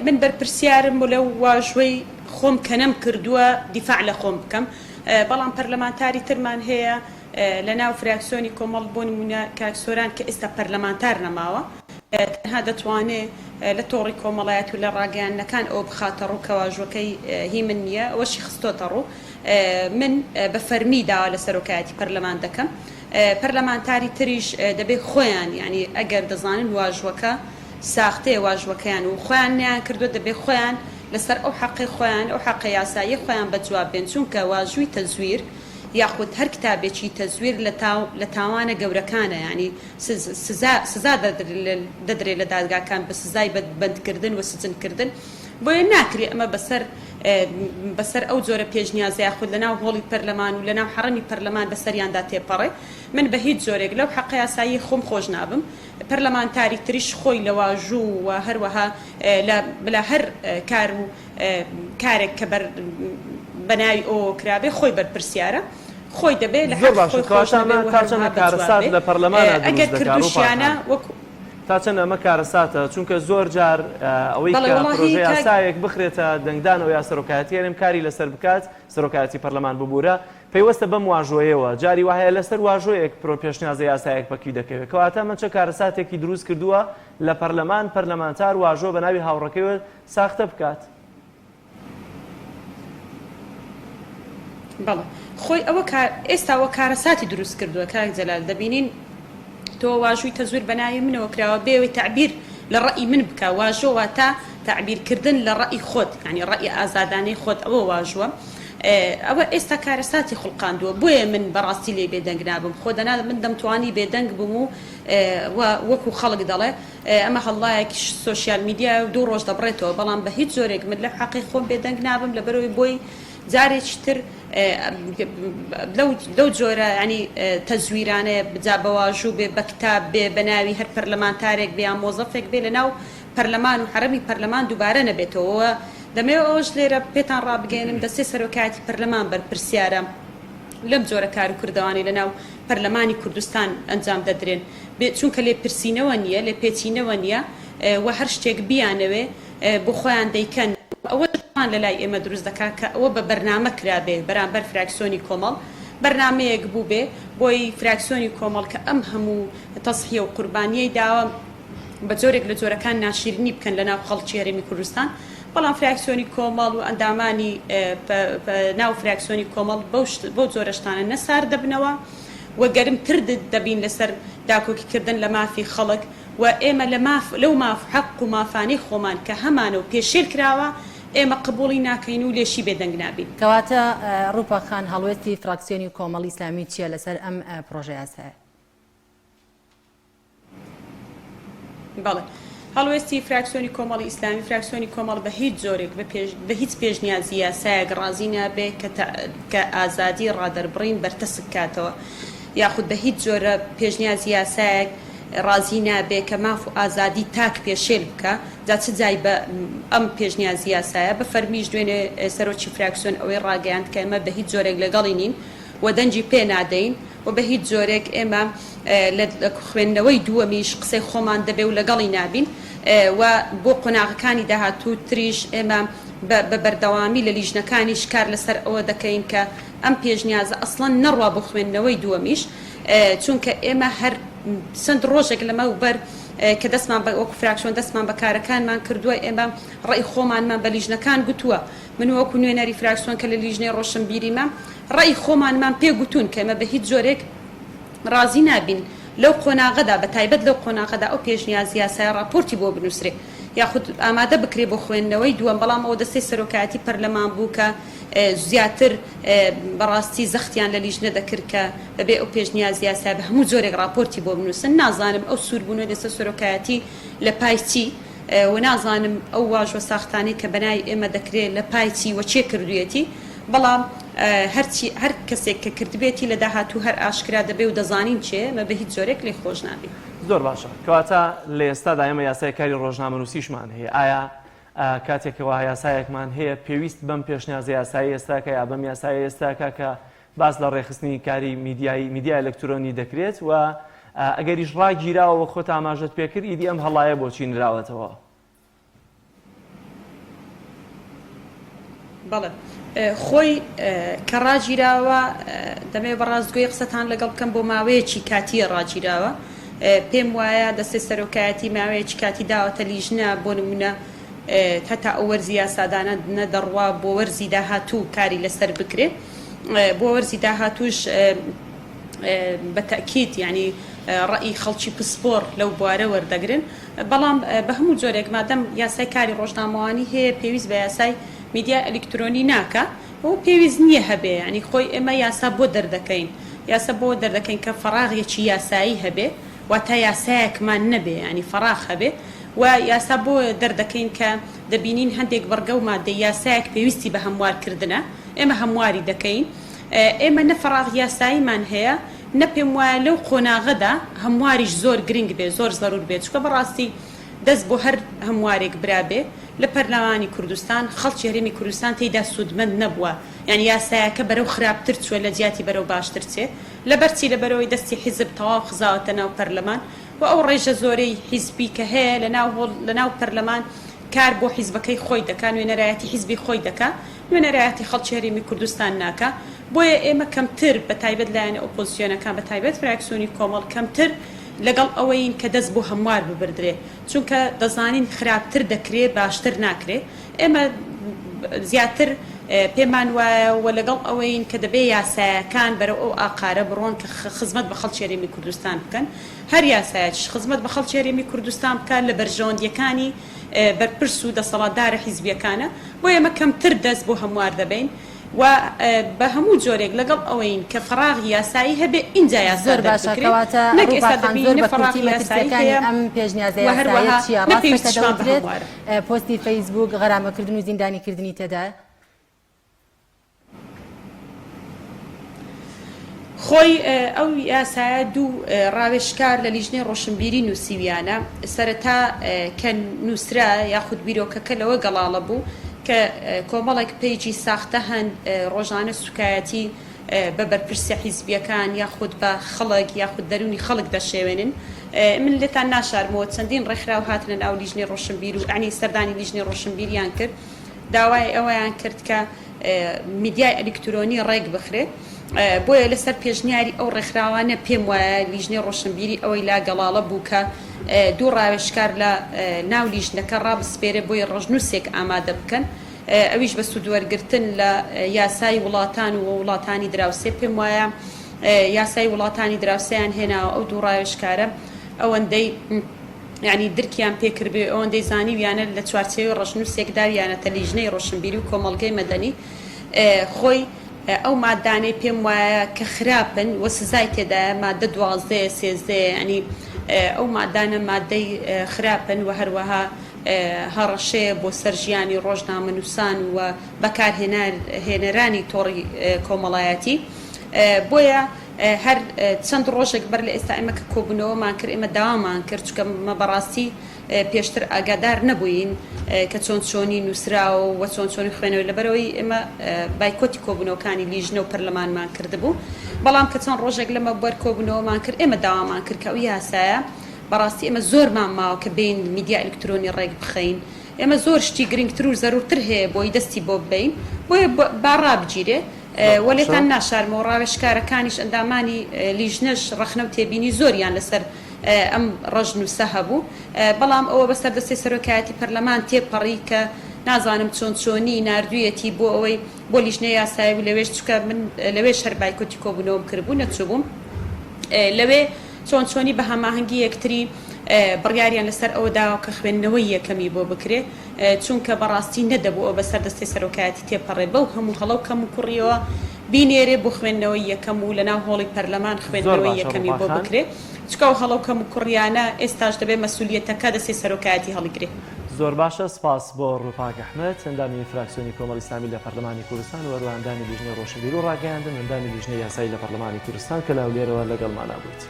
[SPEAKER 3] من بەرپرسیارم بۆ لەو واژۆی خۆم کە نەم کردووە دیفاع لە خۆم بکەم بەڵام پەرلەمانتاری ترمان هەیە لە ناو فراکسیۆنی کۆمەڵ بۆ نمونە کاکسۆران کە ئێستا پەرلەمانتار نەماوە تەنها دەتوانێت لە تۆڕی کۆمەڵایەت و لە ڕاگەیاندنەکان ئەو بخاتە ڕوو کە واژۆکەی هی من نییە ئەوەشی خستۆتە ڕوو من بە فەرمی داوا لە سەرۆکایەتی پەرلەمان دەکەم پەرلەمانتاری تریش دەبێت خۆیان یعنی ئەگەر دەزانن واژوەکە ساختەیە واژوەکەیان و خۆیان نیان کردووە دەبێت خۆیان لەسەر ئەو حەقی خۆیان ئەو حەقە یاسایی خۆیان بەجواب بێن چونکە واژووی تەزویر یاخود هەر کتابێکی تەزویر لە تاوانە گەورەکانە ینی سزا دەدرێت لە دادگاکان بە سزای بەندکردن و سجنکردن بۆیە ناکرێت ئەمە بەسەر ئەو جۆرە پێشنیازە یاخود لەناو هۆڵی پەرلەمان و لەناو حەڕەمی پەرلەمان بەسەریاندا تێپەڕێ من بە هیچ جۆرێک لەو حەقە یاسایی خۆم خۆش نابم پەرلەمانتاری تریش خۆی لە واژوو و هەروەها لە هەر کار و کارێک کە بەناوی ئەو کرابێ خۆی بەرپرسیارە خۆی دەبێت لە
[SPEAKER 2] زۆر باشە تاچەنە کارەسات لە پەرلەمانە
[SPEAKER 3] ئەگەر کردوشیانە وەکو
[SPEAKER 2] تا چەند ئەمە کارەساتە چونکە زۆر جار ئەوەی کە پرۆژەی یاسایەک بخرێتە دەنگدانەوە یا سەرۆکایەتیێنم کاری لەسەر بکات سەرۆکایەتی پەرلەمان ببوورە پێیوەستە بەم واژۆیەوە جاری وایە لەسەر واژۆیەک پێشنیازە یاسایەک پەکی دەکەوێت کەواتە ئەمە چه کارەساتێکی دروست کردووە لە پەرلەمانتار واژۆ بە ناوی هاوڕەکەوێت ساختە بکات.
[SPEAKER 3] بەڵێ خۆی ئێستاوە کارەساتی دروست کردووە کاک جەلال دەبینین تۆ واژووی تەزویر بەناوی منەوە کراوە بێوەی تعبیر لە ڕەئی من بکە واژۆوە تا تعبیرکردن لە ڕەئی خۆت ینی ڕەئی ئازادانەی خۆت ئەوە واژووە ئەوە ئێستا کارەساتی خوڵقاندووە بۆیە من بەڕاستی لێ بێدەنگ نابم خۆ دەنا من دەمتوانی بێدەنگ بم و وەکو خەڵک دەڵێ ئەمە هەڵڵایەکی سۆشیال میدیا و دوو ڕۆژ دەبڕێتەوە بەڵام بە هیچ زۆرێک من لە حەقی خۆم بێدەنگ نابم لەبەرەوەی بۆی جارێکی تر لەو جۆرە ینی تەزویرانەیە بجا بەواژوو بێ بە کتاب بێ بە ناوی هەر پەرلەمانتارێک بێ یان مۆزەفێک بێ لە ناو پەرلەمان و حرەمی پەرلەمان دووبارە نەبێتەوە دەمەوێت ئەوش لێرە پێتان ڕابگەێنم دەستێ سەرۆکایەتی پەرلەمان بەرپرسیارە لەم جۆرە کار و کردوانی لە ناو پەرلەمانی کوردستان ئەنجام دەدرێن چونکە لێ پرسینەوە نییە لێ پێچینەوە نییە و هەر شتێک بیانەوێ بۆ خۆیان دەیکەن ئەوە لە لای ئێمە دروست دەکات کە ئەوە بە بەرنامە کرابێ بەرامبەر فراکسیۆنی کۆمەڵ بەرنمەیەک بوو بێ بۆی فراکسیۆنی کۆمەڵ کە ئەم هەموو تەسحیە و قوربانیەی داوە بە جۆرێک لە جۆرەکان ناشیرنی بکەن لە ناو خەڵکی هەرێمی کوردستان بەڵام فراکسیۆنی کۆمەڵ و ئەندامانی ناو فراکسیۆنی کۆمەڵ بەو جۆرەشتانە نەسار دەبنەوە و گەرمتر دەبین لەسەر داکۆکیکردن لە مافی خەڵک و ئێمە لەو ماف حەق و مافانەی خۆمان کە هەمانە و پێشێل کراوە ئێمە قبوڵی ناکەین و لێشی بێدەنگ نابین.
[SPEAKER 1] کەواتە ڕووپەخان هەڵوێستی فراکسیۆنی کۆمەڵی ئیسلامی چییە لەسەر ئەم پرۆژە یاسایە؟
[SPEAKER 3] بەڵێ هەڵوێستی فراکسیۆنی کۆمەڵی ئیسلامی فراکسیۆنی کۆمەڵ بە هیچ زۆرێک بە هیچ پێشنیازی یاسایەک ڕازی نابێ کە ئازادی ڕادەربڕین بەرتەسک کاتەوە یاخود بە هیچ جۆرە پێشنیازی یاسایەک ڕازی نابێ کە ماف و ئازادی تاک پێشێل بکە جا چ جای بە ئەم پێشنیازی یاسایە بە فەرمیش دوێنێ سەرۆکی فراکسیۆن ئەوەی ڕاگەیاند کە ئێمە بە هیچ جۆرێک لەگەڵی نین و دەنجی پێ نادەین و بە هیچ جۆرێک ئێمە لە خوێندنەوەی دووەمیش قسەی خۆمان دەبێ و لەگەڵی نابین و بۆ قۆناغەکانی داهاتوو تریش ئێمە بە بەردەوامی لە لیژنەکانیش کار لەسەر ئەوە دەکەین کە ئەم پێشنیازە ئەسڵەن نەڕوا بۆ خوێندنەوەی دووەمیش چونکە ئێمە هەر چەند ڕۆژێک لەمە وبەر کە دەستمان بە وەکو فراکسیۆن دەستمان بە کارەکانمان کردووە ئێمە ڕێی خۆمانمان بە لیژنەکان گوتووە من وەکو نوێنەری فراکسیۆن کە لە لیژنەی ڕۆشنبیریمە ڕێی خۆمانمان پێگوتون کە ئێمە بە هیچ جۆرێک ڕازی نابین لەو قۆناغەدا بە تایبەت لەو قۆناغەدا ئەو پێشنیازی یاسای راپۆرتی بۆ بنووسرێ یاخود ئامادە بکرێ بۆ خوێندنەوەی دووەم بەڵام ئەوە دەستەی سەرۆکایەتی پەرلەمان بوو کە زیاتر بەڕاستی زەختیان لە لیژنە دەکرد کە بەبێ ئەو پێشنیازی یاسای بە هەموو جۆرێک راپۆرتی بۆ بنووسن نازانم ئەو سووربوونەوە دەستە سەرۆکایەتی لە پایچی و نازانم ئەو واژۆ ساختانەی کە بەنای ئێمە دەکرێت لە پایچی و چێ کردوێتی بەڵام هەر کەسێک کە کردبێتی لە داهاتوو هەر ئاشکرا دەبێ و دەزانین چێ مە بە هیچ جۆرێک لێ خۆش نابێت.
[SPEAKER 2] زۆر باشە کەواتە لە ئێستادا ئێمە یاسای کاری ڕۆژنامەنووسیشمان هەیە ئایا کاتێکەوە یاسایەکمان هەیە پێویست بەم پێشنیازە یاسایی ئێستاکە یا بەم یاسای ئێستاکە کە باس لە ڕێخستنی کاری میدیای ئەلکترۆنی دەکرێت و ئەگەریش ڕاگیراوە خۆت ئاماژەت پێکرد ئیدی ئەم هەڵایە بۆچی نراوەتەوە؟
[SPEAKER 3] بەڵێ خۆی کە ڕاگیراوە دەمێ بەڕاستگۆی قسەتان لەگەڵ بکەم بۆ ماوەیەکی کاتیە ڕاگیراوە پێم وایە دەستەی سەرۆکایەتی ماوەیەکی کاتی داوەتە لیژنە بۆ نمونە هەتا ئەو وەرزی یاسادانە نەدەڕوا بۆ وەرزی داهاتوو کاری لەسەر بکرێت بۆ وەرزی داهاتووش بە تەکید ینی ڕەئی خەڵکی پسپۆر لەو بوارە وەردەگرن بەڵام بە هەموو جۆرێک مادەم یاسای کاری ڕۆژنامەوانی هەیە پێویست بە یاسای میدیا ئەلکترۆنی ناکە و پێویست نییە هەبێ ینی خۆی ئێمە یاسا بۆ دەردەکەین یاسا بۆ دەردەکەین کە فەراغێکی یاسایی هەبێ واتە یاسایەکمان نەبێ ینی فەراغ هەبێ و یاسا بۆ دەردەکەین کە دەبینین هەندێک بەرگە و مادە یاسایەک پێویستی بە هەموارکردنە ئێمە هەمواری دەکەین ئێمە نە فەراغ یاساییمان هەیە نە پێم وایە لەو قۆناغەدا هەمواریش زۆر گرنگ بێ زۆر زەرور بێت چکە بەڕاستی دەست بۆ هەر هەموارێک برابێ لە پەرلەمانی کوردستان خەڵکی هەرێمی کوردستان تێیدا سوودمەند نەبووە یعنی یاسایەکە بەرەو خراپتر چووە لە جیاتی بەرەو باشتر چێ لەبەرچی لە بەرەوەی دەستی حیزب تەواو خزاوەتە ناو پەرلەمان و ئەو ڕێژە زۆرەی حیزبی کە هەیە لە ناو پەرلەمان کار بۆ حیزبەکەی خۆی دەکات نوێنەرایەتی حیزبی خۆی دەکات نوێنەرایەتی خەڵکی هەرێمی کوردستان ناکە بۆیە ئێمە کەمتر بە تایبەت لایەنە ئۆپۆزیسیۆنەکان بە تایبەت فراکسیۆنی کۆمەڵ کەمتر لەگەڵ ئەوەین کە دەست بۆ هەموار ببردرێ چونکە دەزانین خراپتر دەکرێت باشتر ناکرێت ئێمە زیاتر پێمان وایە و لەگەڵ ئەوەین کە دەبێ یاسایەکان بەرەو ئەو ئاقارە بڕۆن کە خزمەت بە خەڵکی هەرێمی کوردستان بکەن هەر یاسایەکیش خزمەت بە خەڵکی هەرێمی کوردستان بکەن لە بەرژەوەندیەکانی بەرپرس و دەسەڵاتدارە حیزبیەکانە بۆ ئێمە کەمتر دەست بۆ هەموار دەبین و بە هەموو جۆرێک لەگەڵ ئەوەین کە فراغی یاسایی هەبێ اینجا یاسا
[SPEAKER 1] زۆر باشەکەواتە زۆر بە کورتی مەترسیەکانی ئەم پێشنیازە یاساییە چیە ڕاستەکە دەوترێت پۆستی فەیسبوک غەرامەکردن و زیندانیکردنی تێدایە
[SPEAKER 3] خۆی ئەو یاسایە دوو ڕاوێژکار لە لیژنەی ڕۆشنبیری نووسیویانە سەرەتا کە نووسرا یاخود بیرۆکەکە لەوە گەڵاڵە بوو کە کۆمەڵێک پێیجی ساختە هەند ڕۆژانە سوکایەتی بە بەرپرسی حیزبیەکان یاخود بە خەڵک یاخود دەرونی خەڵک دەشێوێنن من لێتان ناشارمەوە چەندین ڕێکخراو هاتنە ناو لیژنەی ڕۆشنبیر و ئەنی سەردانی لیژنەی ڕۆشنبیریان کرد داوای ئەوەیان کرد کە میدیای ئەلکترۆنی ڕێک بخرێت بۆیە لەسەر پێشنیاری ئەو ڕێکخراوانە پێم وایە لیژنەی ڕۆشنبیری ئەوەی لا گەڵاڵە بوو کە دوو ڕاوێژکار لە ناو لیژنەکە ڕابسپێرێ بۆی ڕژنووسێک ئامادە بکەن ئەویش بە سوودوەرگرتن لە یاسای وڵاتان و وڵاتانی دراوسێ پێم وایە یاسای وڵاتانی دراوسیان هێناوە ئەو دوو ڕاوێژکارە ئەوەندەی یعنی درکیان پێکردبێ ئەوەندەی زانیویانە لە چوارچێوی ڕژنووسێکداریانەتە لیژنەی ڕۆشنبیری و کۆمەڵگەی مەدەنی خۆی ئەو مادانەی پێم وایە کە خراپن و سزای تێدایە مادە 12 13 ینی ئەو مادانە مادەی خراپن و هەروەها هەڕەشەیە بۆ سەرژیانی ڕۆژنامەنووسان و بەکارهێنەرانی تۆڕی کۆمەڵایەتی بۆیە هەر چەند ڕۆژێک بەر لە ئێستا ئێمە کە کۆبوونەوەمان کرد ئێمە داوامان کرد چکە مە بەڕاستی پێشتر ئاگادار نەبووین کە چۆن چۆنی نووسراوە و چۆن چۆنی خوێنەوەی لەبەرەوەی ئێمە بایکۆتی کۆبوونەوەکانی لیژنە و پەرلەمانمان کردبوو بەڵام کە چەند ڕۆژێک لەمە بەر کۆبوونەوەمان کرد ئێمە داوامان کرد کە ئەو یاسایە بەڕاستی ئێمە زۆرمان ماوە کە بین میدیا ئەلکترۆنی ڕێک بخەین ئێمە زۆر شتی گرنگتر و زەرورتر هەیە بۆی دەستی بۆ ببین بۆیە باڕابگیرێ وەلێتان ناشارمەوە ڕاوێژکارەکانیش ئەندامانی لیژنەش ڕەخنە و تێبینی زۆریان لەسەر ئەم ڕژنووسە هەبوو بەڵام ئەوە بەسەر دەستی سەرۆکایەتی پەرلەمان تێپەڕی کە نازانم چۆن چۆنی ناردوویەتی بۆ ئەوەی بۆ لیژنەی یاسایی و لەوێش چکە من لەوێش هەر بایکۆتی کۆبوونەوەم کردبوو نەچووبووم لەوێ چۆن چۆنی بە هەماهەنگی یەکتری بڕیاریان لەسەر ئەوە داوە کە خوێندنەوەی یەکەمی بۆ بکرێ چونکە بەڕاستی نەدەبوو ئەو بەسەر دەستی سەرۆکایەتی تێپەڕێ بەو هەموو هەڵە و کەم و کوڕیەوە بینێرێ بۆ خوێندنەوەی یەکەم و لەناو هۆڵی پەرلەمان خوێندنەوەی یەکەمی بۆ بکرێ چکە و هەڵە و کەم و کوڕیانە ئێستاش دەبێت مەسئولیەتەکە دەستی سەرۆکایەتی هەڵیگرێ
[SPEAKER 2] زۆر باشە سپاس بۆ ڕووپاک ئەحمەد ئەندامی فراکسیۆنی کۆمەڵی ئیسلامی لە پەرلەمانی کوردستان و هەروەندامی لیژنەی ڕۆشنبیری و ڕاگەیاندن ئەندامی لیژنەی یاسایی لە پەرلەمانی کوردستان کە لاولێرەوە لەگەڵمانە بوویت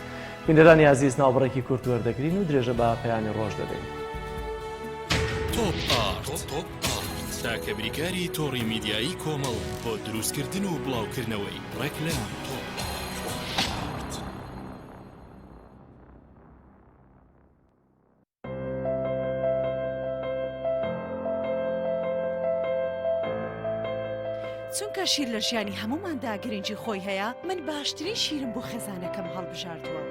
[SPEAKER 2] بینەرانی عزیز ناوبڕێکی کورت وەردەگرین و درێژە بە پەیامی ڕۆژ دەدەین
[SPEAKER 4] تۆپ ئارت تاکەبریکاری تۆڕی میدیایی کۆمەڵ بۆ دروستکردن و بڵاوکردنەوەی ڕێکلام
[SPEAKER 5] چونکە شیر لە ژیانی هەموماندا گرنگی خۆی هەیە من باشترین شیرم بۆ خێزانەکەم هەڵبژاردووە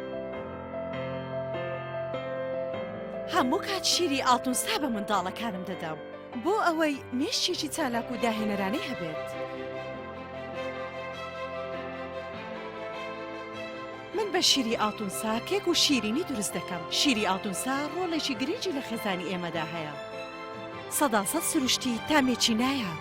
[SPEAKER 5] هەموو کات شیری ئاڵتونسا بە منداڵەکانم دەدەم بۆ ئەوەی مێشتێکی چالاک و داهێنەرانەی هەبێت من بە شیری ئاڵتونسا کێک و شیرینی دروست دەکەم شیری ئاڵتونسا ڕۆڵێکی گرنگی لە خێزانی ئێمەدا هەیە 100% سروشتی تامێکی نایە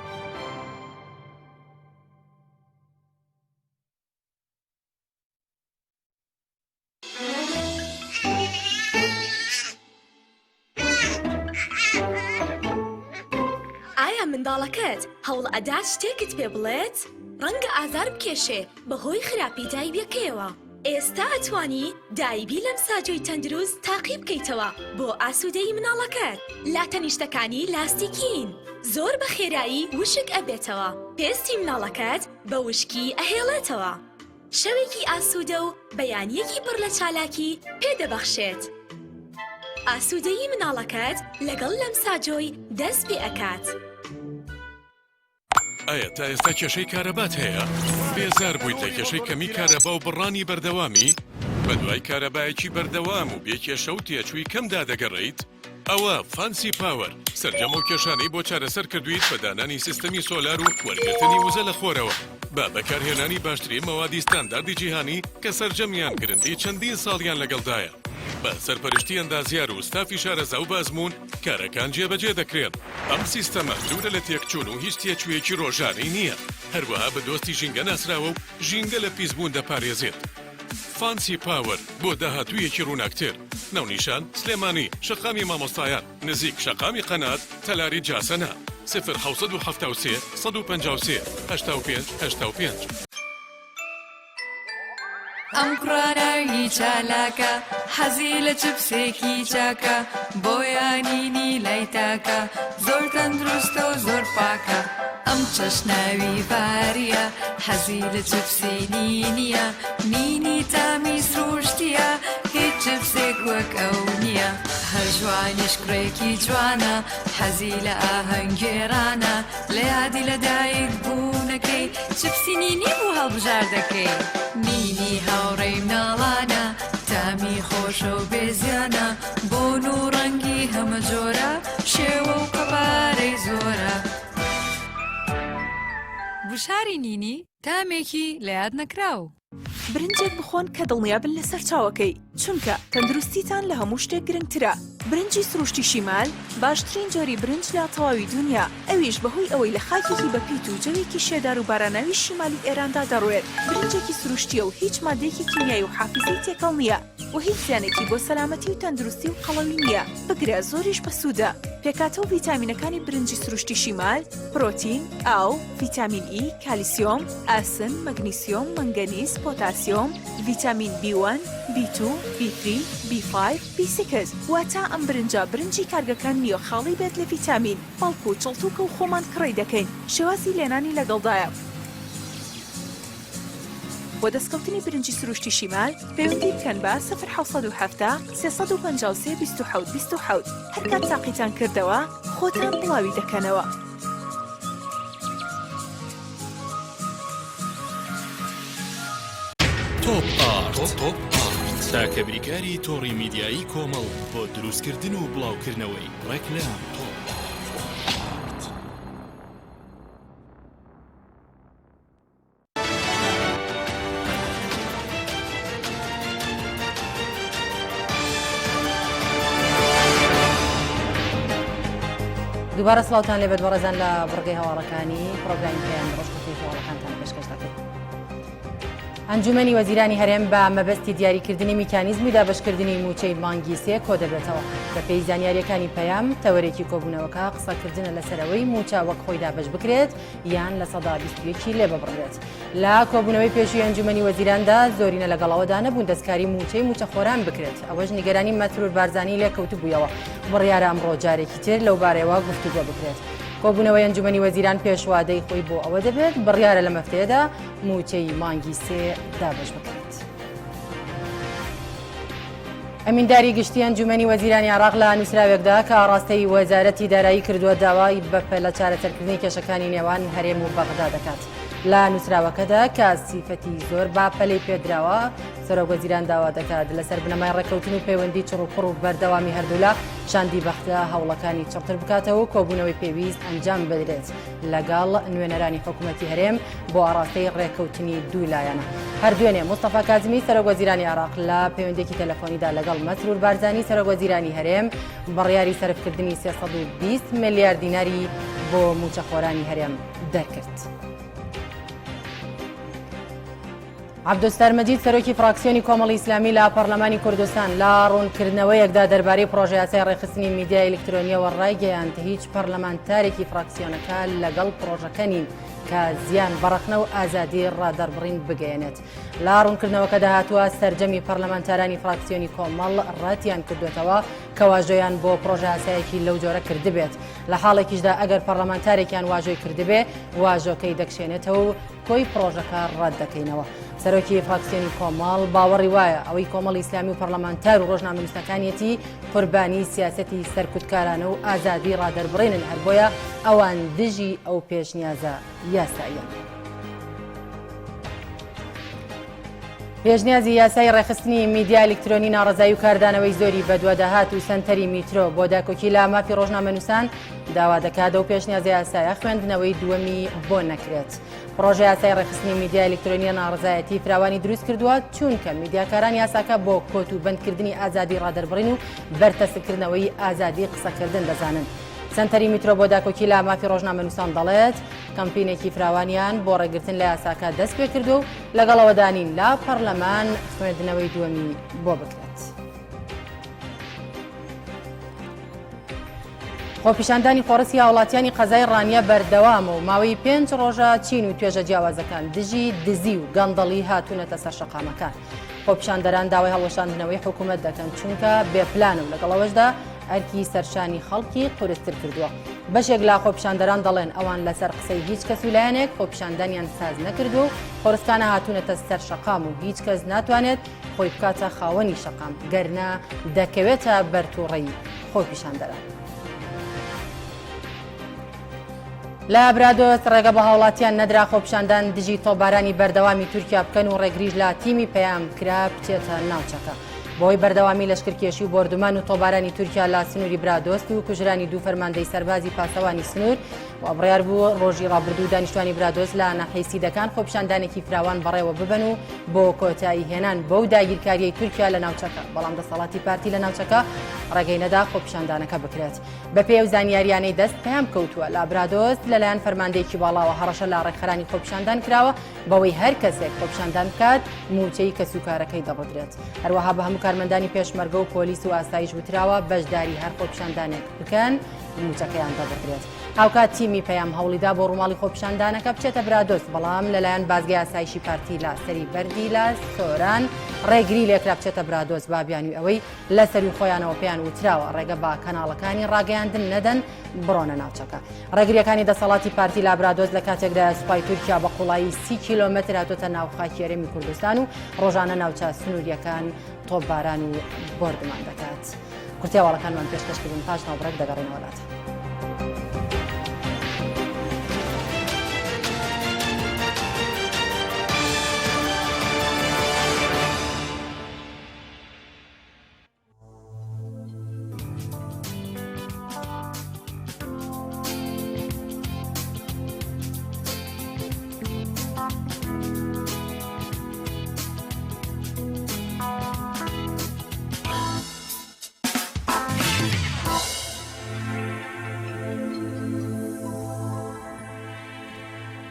[SPEAKER 6] منداڵەکەت هەوڵ ئەدات شتێکت پێ بڵێت ڕەنگە ئازار بکێشێ بەهۆی خراپی دایبیەکەیەوە ئێستا ئەتوانی دایبی لەم ساجۆی تەندروست تاقی بکەیتەوە بۆ ئاسوودەی مناڵەکەت. لا تەنیشتەکانی لاستیکین. زۆر بە خێرایی وشک ئەبێتەوە. پێستی مناڵەکەت بە وشکی ئەهێڵێتەوە. شەوێکی ئاسوودە و بەیانیەکی پڕ لە چالاکی پێدەبەخشێت. ئاسوودەیی مناڵەکەت لەگەڵ لەم ساجۆی دەست پێ ئەکات.
[SPEAKER 4] ئایا تا ئێستا کێشەی کارەبات هەیە؟ بێزار بوویت لە کێشەی کەمی کارەبا و بڕانی بەردەوامی؟ بە دوای کارەبایەکی بەردەوام و بێکێشە و تێچووی کەمدا دەگەڕێیت؟ ئەوە فانسی پاوەر سەرجەم و کێشانەی بۆ چارەسەر کردویت بە دانانی سیستەمی سۆلار و وەرگرتنی وزە لە خۆرەوە بە بەکارهێنانی باشترین مەوادی ستانداردی جیهانی کە سەرجەمیان گرنگی چەندین ساڵیان لەگەڵدایە. بە سەرپەرشتی ئەندازیار و ستافی شارەزا و بازمون کارەکان جێبەجێ دەکرێن. ئەم سیستەمە دوورە لە تێکچوون و هیچ تێچوویەکی ڕۆژانەی نییە. هەروەها بە دۆستی ژینگە ناسراوە و ژینگە لە پیسبوون دەپارێزێت. فانسی پاوەر بۆ داهاتوویەکی ڕووناکتر. ناونیشان سلێمانی، شەقامی مامۆستایان، نزیک شەقامی قەنات، تەلاری جاسەنە. 0 153 85 85.
[SPEAKER 7] ئەم کوڕاناوی چالاکە حەزی لە چپسێکی چاکە بۆیانینی لای تاکە زۆر تەندروستە و زۆر پاکە. ئەم چەشناوی باریە حەزی لە چپسی نینیە نینی تامی سروشتیە هیچ چپسێک وەک ئەو نییە. هەر جوانیش کوڕێکی جوانە حەزی لە ئاهەنگێرانە لە یادی لەدایک بوونەکەی چپسی نینی بوو هەڵبژار دەکەی. نینی هاوڕێی مناڵانە تامی خۆشە و بێزیانە بۆن و ڕەنگی هەمە جۆرە شێوە و قەبارەی زۆرە. بشاری نینی تامێکی لە یاد نەکراو.
[SPEAKER 8] برنجێک بخۆن کە دڵنیابن لەسەر چاوەکەی چونکە تەندروستیتان لە هەموو شتێک گرنگترە. برنجی سروشتی شیمال باشترین جۆری برنج لە تەواوی دنیا، ئەویش بەهۆی ئەوەی لە خاکێکی بەپیت و جەوێکی شێدار و باراناوی شیمالی ئێراندا دەڕوێت. برنجێکی سروشتیە و هیچ مادەیەکی کیمیایی و حافزەی تێکەڵ نییە و هیچ زیانێکی بۆ سەلامەتی و تەندروستی و قەڵەوی نییە. بگرە زۆریش بەسوودە. پێکاتە و ڤیتامینەکانی برنجی سروشتی شیمال پرۆتین، ئاو، ڤیتامین ئی، کالیسیۆم، ئاسن، مەگنیسیۆم، مەنگەنیز، پۆتاسیۆم، ڤیتامین B1، B2، B3، B5، B6 واتە ئەم برنجە برنجی کارگەکان نییە خاڵی بێت لە ڤیتامین، بەڵکو چڵتوکە و خۆمان کڕی دەکەین. شێوازی لێنانی لەگەڵدایە. بۆ دەستکەوتنی برنجی سروشتی شیمال پەیوەندی بکەن بە 0 353 27 27. هەر کات تاقیتان کردەوە خۆتان بڵاوی دەکەنەوە.
[SPEAKER 4] تۆپ ئارت تاکە بریکاری تۆڕی میدیایی کۆمەڵ بۆ دروستکردن و بڵاوکردنەوەی ڕێکلام.
[SPEAKER 1] دووبارە سڵاوتان لێبێت بەڕێزان لە بڕگەی هەواڵەکانی پرۆگرامی پێیان ڕۆژکەوتی هەواڵەکانتان پێشکەش دەکەین. ئەنجومەنی وەزیرانی هەرێم بە مەبەستی دیاریکردنی میکانیزمی دابەشکردنی موچەی مانگی سێ کۆ دەبێتەوە. بەپێی زانیاریەکانی پەیام تەوەرێکی کۆبوونەوەکە قسەکردنە لەسەرەوەی موچە وەک خۆی دابەش بکرێت یان لە سەدا 21 لێ ببڕێت. لە کۆبوونەوەی پێشووی ئەنجومەنی وەزیراندا زۆرینە لەگەڵەوەدا نەبوون دەستکاری موچەی موچەخۆران بکرێت. ئەوەش نیگەرانی مەسرور بارزانی لێکەوت بوویەوە. بڕیارە ئەمڕۆ جارێکی تر لەو بارەوە گفتوگۆ بکرێت. کۆبوونەوەی ئەنجومەنی وەزیران پێشوادەی خۆی بۆ ئەوە دەبێت بڕیارە لە مەفتەیەدا موچەی مانگی سێ دابەش بکرێت. ئەمینداری گشتی ئەنجومەنی وەزیرانی عێراق لە نووسراوێکدا کە ڕاستەی وەزارەتی دارایی کردووە داوای بەپێ لە چارەسەرکردنی کێشەکانی نێوان هەرێم و بەغدا دەکات. لە نووسراوەکەدا کە سیفەتی زۆر با پەلەی پێدراوە سەرۆک وەزیران داوا دەکات لەسەر بنەمای ڕێکەوتن و پەیوەندی چڕوپڕ و بەردەوامی هەردوولا شاندی بەختە هەوڵەکانی چڕتر بکاتەوە و کۆبوونەوەی پێویست ئەنجام بدرێت لەگەڵ نوێنەرانی حکوومەتی هەرێم بۆ ئاڕاستەی ڕێکەوتنی دوو لایەنە. هەردوێنێ مستەفا کازمی سەرۆک وەزیرانی عێراق لە پەیوەندێکی تەلەفۆنیدا لەگەڵ مەسرور بارزانی سەرۆک وەزیرانی هەرێم بڕیاری سەرفکردنی 320 ملیارد دیناری بۆ موچەخۆرانی هەرێم دەرکرد. عەبدولستار سەرۆکی فراکسیۆنی کۆمەڵی ئیسلامی لە پەرلەمانی کوردستان لە ڕوونکردنەوەیەکدا دەربارەی پرۆژەیاسای ڕێخستنی میدیای ئەلکترۆنیەوە ڕایگەیاند هیچ پەرلەمانتارێکی فراکسیۆنەکە لەگەڵ پرۆژەکە نین کە زیان بەڕخنە و ئازادی ڕادەربڕین بگەێنێت. لە ڕوونکردنەوەکە داهاتووە سەرجەمی پەرلەمانتارانی فراکسیۆنی کۆمەڵ ڕاتیان کردوێتەوە کە واژۆیان بۆ پرۆژە یاسایەکی لەو جۆرە کردبێت. لە حاڵێکیشدا ئەگەر پەرلەمانتارێکیان واژۆی کردبێ واژۆکەی دەکشێنێتەوە و کۆی پرۆژەکە ڕەت دەکەینەوە. سەرۆکی فراکسیۆنی کۆمەڵ باوەڕی وایە ئەوەی کۆمەڵی ئیسلامی و پەرلەمانتار و ڕۆژنامەنووسەکانیەتی قوربانی سیاسەتی سەرکوتکارانە و ئازادی ڕادەربڕێنن، هەر بۆیە ئەوان دژی ئەو پێشنیازە یاساییان. پێشنیازی یاسای ڕێخستنی میدیا ئەلکترۆنی ناڕەزایی و کاردانەوەی زۆری بەدوادەهات و سەنتەری میترۆ بۆ داکۆکی لە مافی ڕۆژنامەنووسان داوا دەکات و پێشنیازی یاسایە خوێندنەوەی دووەمی بۆ نەکرێت. پرۆژە یاسای ڕێخستنی میدیا ئەلکترۆنیە ناڕەزایەتی فراوانی دروست کردووە چونکە میدیاکاران یاساکە بۆ کۆت و بەندکردنی ئازادی ڕادەربڕین و بەرتەسکردنەوەی ئازادی قسەکردن دەزانن. سنتەری میترۆ بۆ داکۆکی لە مافی ڕۆژنامەنووسان دەڵێت کەمپینێکی فراوانیان بۆ ڕێگرتن لە یاساکە دەست پێ کردو و لەگەڵەوەدانین لا پەرلەمان خوێندنەوەی دووەمی بۆ بکرێت. خۆپیشاندانی خۆڕسی هاوڵاتیانی قەزای ڕانیە بەردەوامە و ماوەی 5 ڕۆژە چین و توێژە جیاوازەکان دژی دزی و گەندەڵی هاتوونەتە سەر شەقامەکان. خۆپیشاندەران داوای هەڵوەشاندنەوەی حکوومەت دەکەن چونکە بێپلانە و لەگەڵەوەشدا ئەرکی سەرشانی خەڵکی قورستر کردووە. بەشێک لا خۆپیشاندەران دەڵێن ئەوان لەسەر قسەی هیچ کەس و لایەنێک خۆپیشاندانیان ساز نەکردو و خۆرسکانە هاتوونەتە سەر شەقام و هیچ کەس ناتوانێت خۆی بکاتە خاوەنی شەقام گەرنا دەکەوێتە بەرتوڕەی خۆپیشاندەران. لە برادۆست ڕێگە بە هاوڵاتیان نەدرا خۆپیشاندان دژی تۆبارانی بەردەوامی تورکیا بکەن و ڕێگریژ لە تیمی پەیام کرا بچێتە ناوچەکە. بۆی بەردەوامی لەشکرکێشی و بۆردومان و تۆبارانی تورکیا لە سنووری برادۆست و کوژرانی دوو فەرماندەی سەربازی پاسەوانی سنوور و بڕیار بوو ڕۆژی ڕابردوو دانیشتوانی برادۆست لە ناحەیسیدەکان خۆپیشاندانێکی فراوان بەڕێوە ببن و بۆ کۆتایی هێنان بەو داگیرکاریەی تورکیا لە ناوچەکە، بەڵام دەسەڵاتی پارتی لە ناوچەکە ڕێگەی نەدا خۆپیشاندانەکە بکرێت. بە پێی و زانیاریانەی دەست پەیام کەوتووە لە برادۆست لەلایەن فەرماندەیەکی باڵاوە هەڕەشە لە ڕێکخەرانی خۆپیشاندان کراوە بەوەی هەر کەسێک خۆپیشاندان بکات موچەی کەسوکارەکەی دەڕدرێت. هەروەها بە هەموو کارمەندانی پێشمەرگە و پۆلیس و ئاسایش وتراوە بەشداری هەر خۆپیشاندانێک بکەن موچەکەیان دەبڕێت. هاوکات تیمی پەیام هەوڵیدا بۆ ڕووماڵی خۆپیشاندانەکە بچێتە برادۆست، بەڵام لەلایەن بازگەی ئاسایشی پارتی لە سەری بەردی لە سۆران ڕێگری لێکرا بچێتە برادۆست بابیانی ئەوەی لە سەری خۆیانەوە پێیان وتراوە ڕێگە بە کەناڵەکانی ڕاگەیاندن نەدەن بڕۆنە ناوچەکە. ڕێگریەکانی دەسەڵاتی پارتی لە برادۆست لە کاتێکدا سوپای تورکیا بە قوڵایی 30 کیلۆمەتر هاتۆتە ناو خاکی هەرێمی کوردستان و ڕۆژانە ناوچە سنووریەکان تۆپباران و بۆردمان دەکات. کورتیاوەڵەکانمان پێشکەشکردن پاش ناوبڕێک دەگەڕێنەوەلات.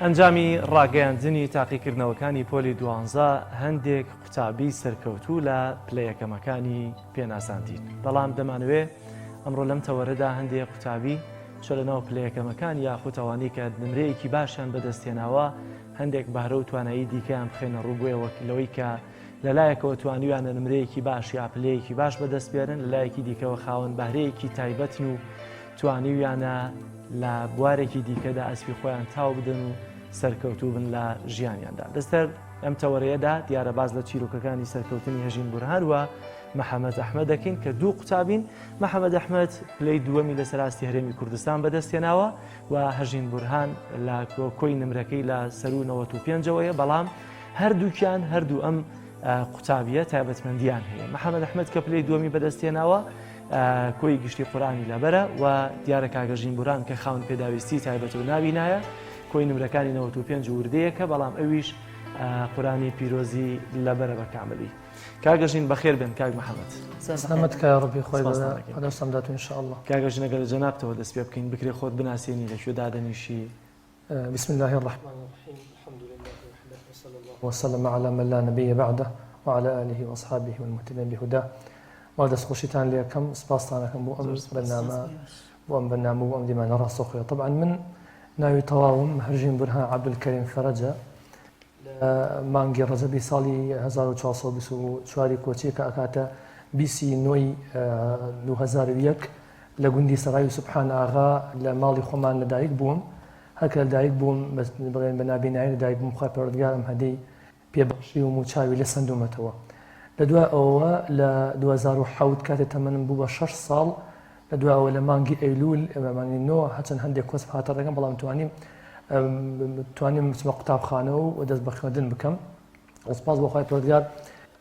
[SPEAKER 2] ئەنجامی ڕاگەیاندنی تاقیکردنەوەکانی پۆلی 12 هەندێک قوتابی سەرکەوتوو لە پلەیەکەمەکانی پێناساندین. بەڵام دەمانوێت ئەمڕۆ لەم تەوەرەدا هەندێک قوتابی چۆ لەناو پلەیەکەمەکان یاخود ئەوانەی کە نمرەیەکی باشیان بەدەستێناوە هەندێک بەهرە و توانایی دیکەیان بخێنە ڕووبووە وەکلەوەی کە لەلایەکەوە توانیویانە نمرەیەکی باش یا پلەیەکی باش بەدەست بێنن، لەلایەکی دیکەوە خاوەن بەهرەیەکی تایبەتن و توانیویانە لە بوارێکی دیکەدا ئەسپی خۆیان تاو بدەن و سەرکەوتوو بن لە ژیانیاندا. دەستەر ئەم تەوەرەیەدا دیارە باز لە چیرۆکەکانی سەرکەوتنی هەژین بورهان وە محەممەد ئەحمەد دەکەین کە دوو قوتابین. محەممەد ئەحمەد پلەی دووەمی لەسەر ئاستی هەرێمی کوردستان بەدەستێناوە و هەژین بورهان لە کۆی نمرەکەی لە سەر و 95ەوەیە، بەڵام هەردووکیان هەردوو ئەم قوتابیە تایبەتمەندیان هەیە. محەممەد ئەحمەد کە پلەی دووەمی بەدەستێناوە کۆی گشتی قورآانی لەبەرە و دیارە کاگەژین بوران کە خاون پێداویستی تایبەت و نابینایە کۆی نمرەکانی 95 وردەیەکە، بەڵام ئەویش قورآانی پیرۆزی لەبەرە بە کاملی. کاگەژین بەخێر بن کاک محەممەد.
[SPEAKER 9] سلامت کە ڕبی خۆی بەدەستەمدات ئینشاءالله.
[SPEAKER 2] کاگەژین ئەگەر لە جەنابتەوە دەست پێ بکەین بکرێ خۆت بناسیێنی لەکوێ دادەنیشی.
[SPEAKER 9] بسم الله الرحمن الرحیم الحمد لله وحده وسلم على من لا نبي بعده وعلى آله وأصحابه والمهتدين بهداه ما دەست خۆشیتان لێ یەکەم سپاستانەکەم بۆ ئەم بەرنامە بۆ ئەم بەرنامە بۆ ئەم دیمانە ڕاستەوخۆیە طبعا من ناوی تەواوم هەرژین بورهان عەبدولکەریم فەرەجە لە مانگی ڕەجەبی ساڵی 1424 کۆچی کە ئەکاتە 29/2001 لە گوندی سەرای سوبحان ئاغا لە ماڵی خۆمان لەدایک بووم هەکە لەدایک بووم بڵێن بە نابینایی لەدایک بووم خوا پەروەردگارم هەدەی پێبەخشیوم و چاوی لێ سندومەتەوە لە دوای ئەوە لە 2007 کاتێک تەمەنم بوو بە 6 ساڵ لە دوایەوە لە مانگی ئەیلول مانگی نۆ هەچەند هەندێک کۆسپ هاتە ڕێگەم بەڵام توانیم بچمە قوتابخانەوە و دەست بە خوێندن بکەم سپاس بۆ خوای پەروەردگار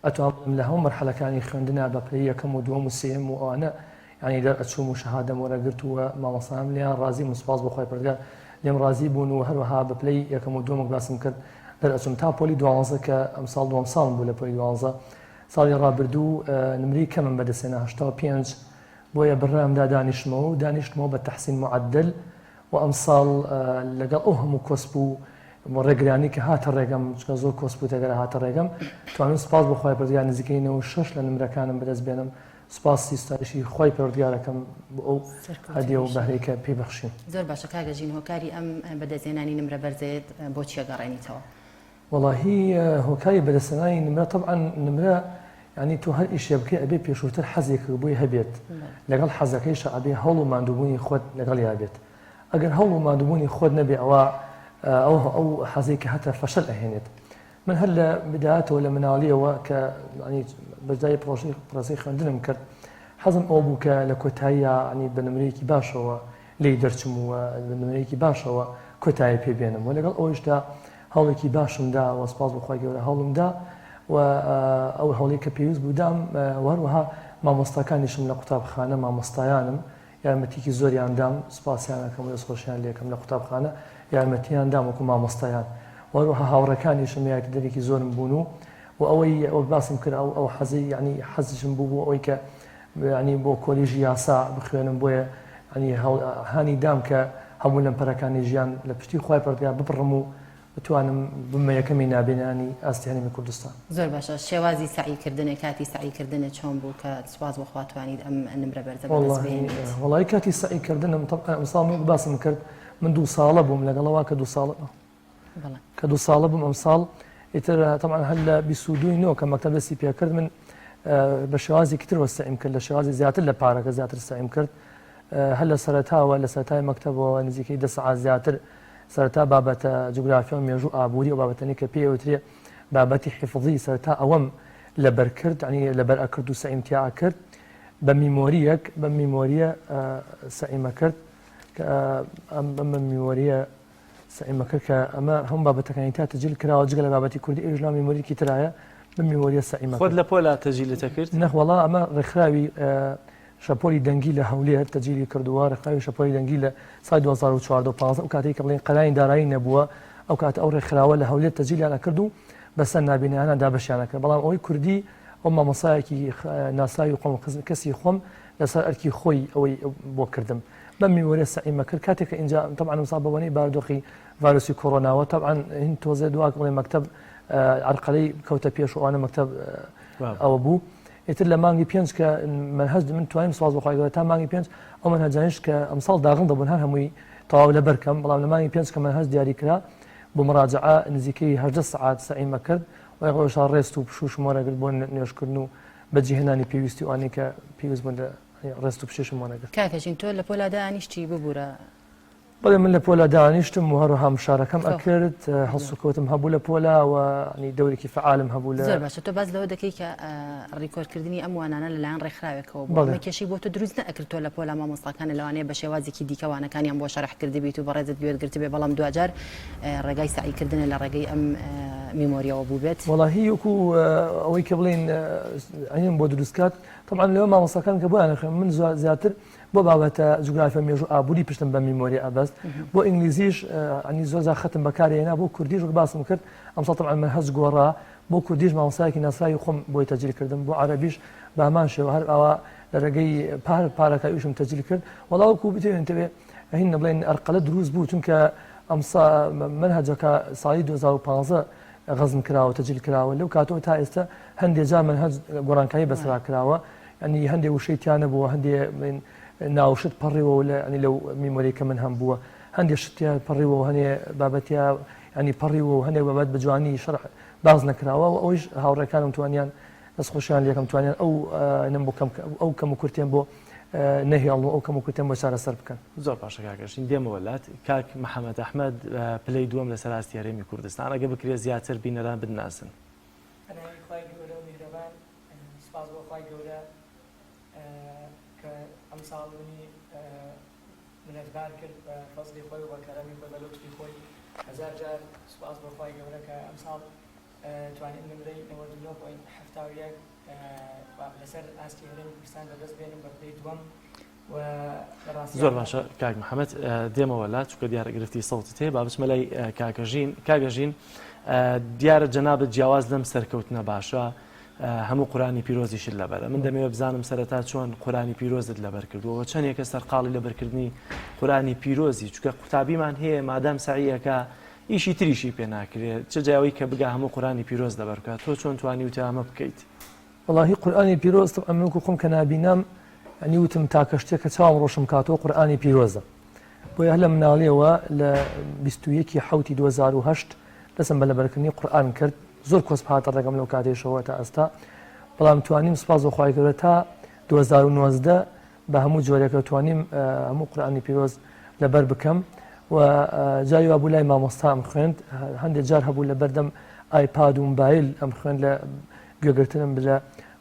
[SPEAKER 9] ئەتوانم لە هەموو مەرحەلەکانی خوێندنە بە پلەی یەکەم و دووەم و سێم و ئەوانە یعنی دەرئەچووم و شەهادەم وەرەگرت و مامۆستام لیان ڕازی سپاس بۆ خوای پەروەردگار لێم ڕازی بوون و هەروەها بە پلەی یەکەم و دووەم باسم کرد دەرئەچووم تا پۆلی 12 کە ئەم ساڵ دووەم ساڵم بوو لە پۆلی 12 ساڵی ڕابردوو نمری کەمم بەدەستێنا 85 بۆیە بڕامدا دانیشتمەوە و دانیشتمەوە بە تەحسین معدل و ئەم ساڵ لەگەڵ ئەو هەموو کۆسپ و ڕێگرانی کە هاتە ڕێگەم چکە زۆر کۆسپ و تەگەرە هاتە ڕێگەم توانم سپاس بۆ خوای پەروەردگار نزیکەی 6 لە نمرەکانم بەدەست بێنم سپاسی ستایشی خوای پەروەردگارەکەم بۆ ئەو هەدیە و بەهرەیەکە پێبەخشین
[SPEAKER 1] زۆر باشە کاگەژین هۆکاری ئەم بەدەستهێنانی نمرە بەرزێت بۆچی گەڕێنیتەوە
[SPEAKER 9] واللهی هۆکاری بەدەستهێنانی نمرە طبعا نمرە يعني تو هەر ئیشێ بکەی ئەبێ پێشووتر حەزێک بۆی هەبێت لەگەڵ حەزەکەیشە ئەبێ هەوڵ و ماندووبوونی خۆت لەگەڵ یابێت ئەگەر هەوڵ و ماندووبوونی خۆت نەبێ ئەو حەزێک کە هەتە فەشەل ئەهێنێت من هەر لە بدایەتەوە لە مناڵیەوە کە بەجای پرۆسەی خوێندنم کرد حەزم ئەو بوو کە لە کۆتاییە ینی بە نمرەیەکی باشەوە لی دەرچم و بە نمرەیەکی باشەوە کۆتایی پێبێنم و لەگەڵ ئەوشدا هەوڵێکی باشمدا و سپاس بەخوای گەورە هەوڵمدا و ئەو هەوڵی کە پێویست بوودام وەروەها مامۆستاکانیشم لە قوتابخانە مامۆستایانم یارمەتیکی زۆریاندام سپاسیانەکەم و دەستخۆشیان لێکم لە قوتابخانە یارمەتیاندام وەکو مامۆستایان وەروەها هاوڕەکانیشم یاکدەرێکی زۆرم بوون و ئەوەی ئەو باسم کرد ئەو حەزی ینی حەزشم بوو بۆ ئەوەی کە ینی بۆ کۆلیژی یاسا بخوێنم بۆیە ینی هانی دام کە هەموو لەمپەرەکانی ژیان لە پشتی خوای پەروەردگار بپڕم و بتوانم بمە یەکەمی نابێنانی ئاستیهێنەمی کوردستان
[SPEAKER 1] زۆر باشە شێوازی سعیکردنێ کاتی سعیکردنە چۆن بوو کە سوپاس بۆ خواتوانیت ئەم نمرە بەرزە بەدەست بهێنیت
[SPEAKER 9] وەڵی کاتی سعیکردنم ئەمساڵ باسم کرد من 2 ساڵە بووم لەگەڵەوە کە 2 ساڵە کە 2 ساڵە بووم ئەمساڵ ئیتر طبعا هەر لە 22 کە مەکتەب دەستی پێ کرد من بە شێوازی کتر وەسعیم کرد لە شێوازی زیاتر لە پارەکە زیاتر سعیم کرد هەر لە سەرەتاوە لە سەرەتای مەکتەبەوە نزیکەی 10 ساعات زیاتر سەرەتا بابەتە جوگرافیا و مێژوو ئابووری و بابەتەنی کە پێوترێ بابەتی حیفظی سەرەتا ئەوەم لەبەر کرد ینی لەبەر ئەکرد و سەئیمتیا کرد بە میمۆریە سەئیمە کرد بە میمۆریە سەئیمە کرد کە ئەمە هەم بابەتەکانی تا تەجیل کراوە جگە لە بابەتی کوردی ئێژ لا میمۆریکی ترایە بە میمۆریە سەئیمە
[SPEAKER 2] خۆت لە پۆلا تەجیلتە کرد
[SPEAKER 9] نەخوەڵا ئەمە ڕێکخراوی شەپۆلی دەنگی لە هەولێر تەجیلی کردووە ڕێکخراوی شەپۆلی دەنگی لە سای 2014 ئەو کاتێک کە بڵێن قەلای دارایی نەبووە ئەو کات ئەو ڕێکخراوە لە هەولێر تەجیلیانە کرد و بەسەر نابینیانە دابەشیانە کرد بەڵام ئەوەی کوردی ئەو مامۆسایەکی ناسایی و قۆم کەسی خۆم لەسەر ئەرکی خۆی ئەوەی بۆ کردم بە میوەرە سەئیمە کرد کاتێک کە اینجا طبعا مسابەوەی باردۆخی ڤایرۆسی کۆڕۆناوە طبعا هین تۆزێ دووا بڵێ مەکتەب عەرقەلەی کەوتە پێش و ئەوانە مەکتەب ئەوە بوو ئیتر لە مانگی 5 کە منهەج من توانیم سواز بەخوای گەورە تا مانگی 5 ئەو منهەجانیش کە ئەمساڵ داغڵ دەبوون هەر هەمووی تەواو لەبەر کەم بەڵام لە مانگی 5 کە منهەج دیاری کرا بۆ مراجعە نزیکەی 18 ساعات سەئیمە کرد و ڕۆژا ڕێست و پشوش مۆرەگرت بۆ نوێژکردن و بەجێهێنانی پێویستی وانەی کە پێویست بوون لە ڕێست و پشتشم مۆرەگرت
[SPEAKER 1] کاکەژین تۆ لە پۆلا دانیشتی ببوورە
[SPEAKER 9] بەڵێ من لە پۆلا دانیشتم و هەروەها مشارەکەم ئەکرد هەڵسوکەوتم هەبوو لە پۆلا و دەورێکی فعالم هەبوو لە
[SPEAKER 1] زۆر باشە تۆ باز لەوە دەکەی کە ڕیکۆردکردنی ئەم وانانە لەلایەن ڕێکخراوێکەوە بوو کێشی بۆ تۆ دروست نەئەکرد تۆ لە پۆلا مامۆستاکانە لەوانەیە بە شێوازێکی دیکەوانەکانیان بۆ شەرح کردی بیت و بەڕێزت گوێت بێ بەڵام دوجار ڕێگای سعیکردنە لە ڕێگەی ئەم میمۆریەوە بوو بێت
[SPEAKER 9] وەڵاهی وەکو ئەوەی کە بڵێن ئەین بۆ دروستکات طبعا لەوە مامۆستاکان کە بۆیان من زیاتر بۆ بابەتە جوگرافیا مێژوو ئابووری پشتم بە میمۆری ئەبەست بۆ ئینگلیزیش ئەنی زۆر ختم بەکارهێنا بۆ کوردیش باسم کرد ئەمساڵ طبعا منهەج گۆڕا بۆ کوردیش مامۆستایەکی ناسایی خۆم بۆی تەجیل کردم بۆ عەرەبیش بە هەمان شێوە هەر ئەوە لە ڕێگەی پارەکە ویشم تەجیل کرد وەڵاوەکو بتوێنێتەوێ هین بڵێن ئەرقەلە دروست بوو چونکە ئەمسا منهەجەکە ساڵی 2015 غەزم کراوە تەجیل کراوە لەو کاتەوە تا ئێستا هەندێک جا منهەج گۆڕانکاری بەسرا کراوە ینی هەندێک وشەی تیانە بووە هەندێک ناوشت پەڕیەوە لەو میمۆری کە من هەم بووە هەندێک شتیان پەڕیەوە هەنێ بابەتیا ینی پەڕیەوە هەندێک بابەت بە جوانی شەرح باز نەکراوە و ئەویش هاوڕێکانم توانیان دەستخۆشیان لێکم توانیان ئەو کەم و کورتێن بۆ نەهێڵ و ئەو کەم و کورتێن بۆ چارەسەر بکەن
[SPEAKER 2] زۆر باشە کاکەشین دێمەوە لات کاک محەممەد ئەحمەد پلەی دووەم لەسەر ئاستی هەرێمی کوردستان ئەگە بکرێت زیاتر بینەران بناسن
[SPEAKER 10] سپاس بۆ خی گەورە کە ئەم ساڵنی منەتبار کرد بە فەزلی خۆی و بە کەرەمی خۆی بە لوتفی خۆی هەزار جار سپاس بۆ خی گەورە کە ئەم ساڵ توانین نمرەی 99.71 لەسەر ئاستی هەرێمی کوردستان بەدەست بێنم بە پلەی دووەم
[SPEAKER 2] زۆر باشە کاک محەممەد دێمەوە لات چکە دیارە گرفتی سەڵتت هەیە با بچمە لای کاگەژین دیارە جەنابەت جیاواز لەم سەرکەوتنە باشە هەموو قورانی پیرۆزیشت لەبەرە من دەمەوێت بزانم سەرەتا چۆن قورانی پیرۆزت لەبەر کردووە چەندێکە سەرقاڵی لەبەرکردنی قورانی پیرۆزی چکە قوتابیمان هەیە مادام سعیەکە ئیشی تریشی پێ ناکرێت چه جاوی کە بگا هەموو قورانی پیرۆز لەبەر بکات تۆ چۆن توانی وتە ئەمە بکەیت
[SPEAKER 9] وڵاهی قورآانی پیرۆز ئەمەکو خۆم کە نابینام ئەنی وتم تاکە شتێکە چاوم ڕۆشم کاتەوە قورآانی پیرۆزە بۆیە هەر لە مناڵیەوە لە 21 حوتی 2008 دەسم بە لەبەرکردنی قورآن کرد زۆر کۆس هاتە ڕێگەم لەو کاتێشەوە تا ئەستا بەڵام توانیم سپاس بۆ خوای گەورە تا 2019 بە هەموو جۆرێکە توانیم هەموو قورآانی پیرۆز لەبەر بکەم و جایی وا بوو لای مامۆستا ئەم خوێند هەندێک جار هەبوو لە بەردەم ئایپاد و موبایل ئەم خوێند لە گوێگرتنم لە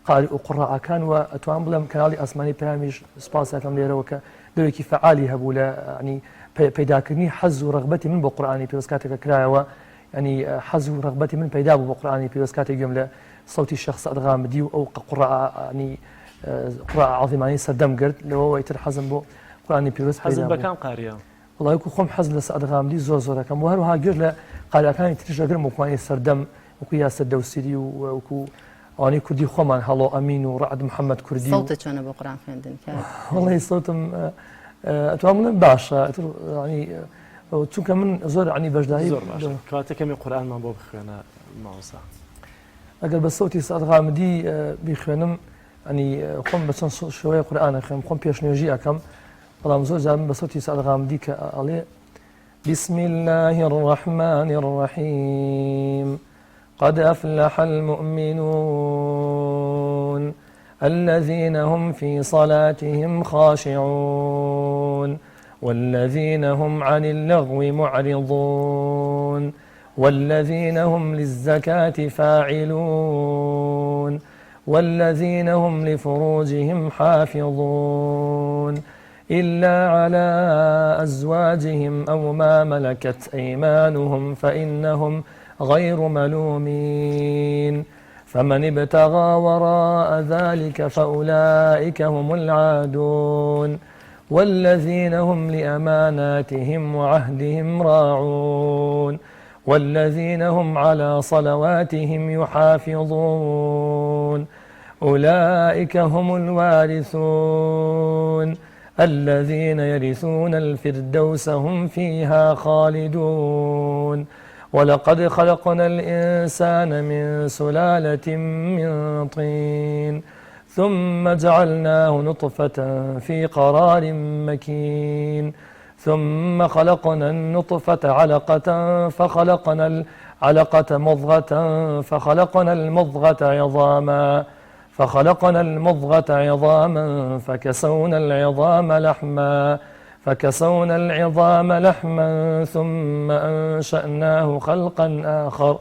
[SPEAKER 9] قاری و قوڕاعەکان و ئەتوان بڵێم کەناڵی ئاسمانی پەیامیش سپاسەکەم لێرەوە کە دەوێکی فعالی هەبوو لە ینی پەیداکردنی حەز و ڕەغبەتی من بۆ قورآانی پیرۆز کاتێکە کرایەوە ینی حەز و ڕەغبەتی من پەیدا بوو بۆ قورآانی پیرۆز کاتێک گوێم لە سەوتی شەخ سەعد غامدی و ئەو قوڕاعنی قوڕاع عەظیمانی سەردەم گرت لەوەوەی تر حەزم بۆ قورآانی پیرۆز
[SPEAKER 2] حەزم بە کام قاریە
[SPEAKER 9] وڵای خۆم حەز لە سەعد غامدی زۆر زۆرەکەم و هەروەها گوێر لە قاریەکانی تریش ئەگرم وەکوانی سەردەم وەکو یاسەر دەوسری و وەکو ئەوانەی کوردی خۆمان هەڵۆ ئەمین و ڕەعد محەممەد کوردی
[SPEAKER 1] سەوتت چۆنە بۆ قورآن خوێندن
[SPEAKER 9] وڵی سەوتم ئەتوان بڵێم باشە چونکە من زۆر عنی بەشداری
[SPEAKER 2] زۆر باشە کاتەکەمی قورآنمان بۆ بخوێنە ماوەسا
[SPEAKER 9] ئەگەر بە سەوتی سەعد غامدی بیخوێنم ئەنی خۆم بە چەند شێوەیە قورآن ئەخوێنم خۆم پێشنوێژی ئەەکەم بەڵام زۆر جار من بە سەوتی سەعد غامدی کە ئەڵێ بسم الله الرحمن الرحيم قد أفلح المؤمنون الذين هم في صلاتهم خاشعون والذين هم عن اللغو معرضون والذين هم للزكاة فاعلون والذين هم لفروجهم حافظون إلا على أزواجهم أو ما ملكت أيمانهم فإنهم غير ملومين فمن ابتغى وراء ذلك فأولئك هم العادون والذين هم لأماناتهم وعهدهم راعون والذين هم على صلواتهم يحافظون أولئك هم الوارثون الذين يرثون الفردوس هم فيها خالدون ولقد خلقنا الإنسان من سلالة من طين ثم جعلناه نطفة في قرار مكين ثم خلقنا النطفة علقة فخلقنا العلقة مضغة فخلقنا المضغة عظاما فكسونا العظام لحما ثم أنشأناه خلقا آخر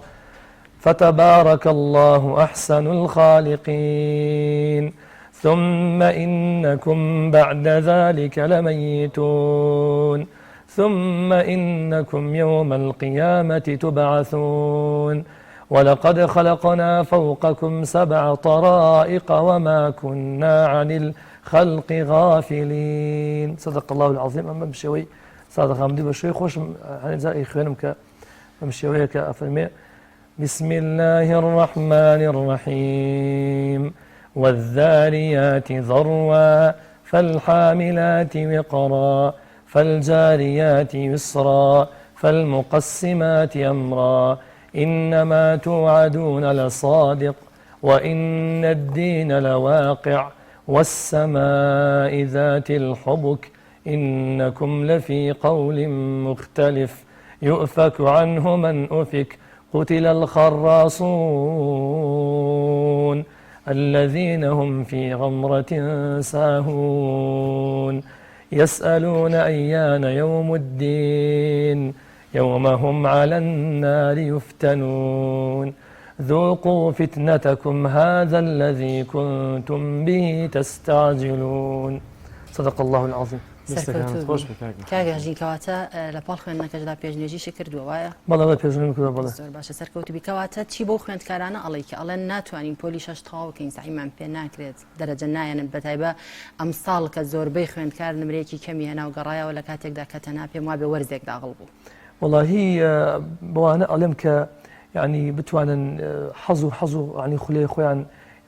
[SPEAKER 9] فتبارك الله أحسن الخالقين ثم إنكم بعد ذلك لميتون ثم إنكم يوم القيامة تبعثون ولقد خلقنا فوقكم 7 طرائق وما كنا عن الخلق غافلين صدق الله العظيم أما بشوي صادق غامدي بشوي خوش عن زائي خوانم بشوي كأفرمي بسم الله الرحمن الرحيم والذاريات ذروا فالحاملات وقرا فالجاريات يسرا فالمقسمات أمرا إنما توعدون لصادق وإن الدين لواقع والسماء ذات الحبك إنكم لفي قول مختلف يؤفك عنه من أفك قتل الخراصون الذين هم في غمرة ساهون يسألون أيان يوم الدين يوم هم على النار يفتنون ذوقوا فتنتكم هذا الذي كنتم به تستعجلون صدق الله العظيم.
[SPEAKER 1] کاگەژی کەواتە لە پاڵ خوێندنەکەشدا پێشنێژیشی کردووە وایە؟
[SPEAKER 9] بەڵێ پێشنێژی کردووە بەڵێ.
[SPEAKER 1] زۆر باشە سەرکەوتوبی کەواتە چی بۆ خوێندکارانە ئەڵێ کە ئەڵێن ناتوانین پۆلی شەش تەواوکەین سەعیمان پێ ناکرێت دەرەجە نایەنن بەتایبە ئەمساڵ کە زۆربەی خوێندکار نمرەیەکی کەمی هێنا و گەڕایەوە لە کاتێکدا کە تەنها پێم وا بێ وەرزێک داغڵ بوو.
[SPEAKER 9] وەڵاهی بەوانە ئەڵێم کە ینی بتوانن حەز و ینی خولەی خۆیان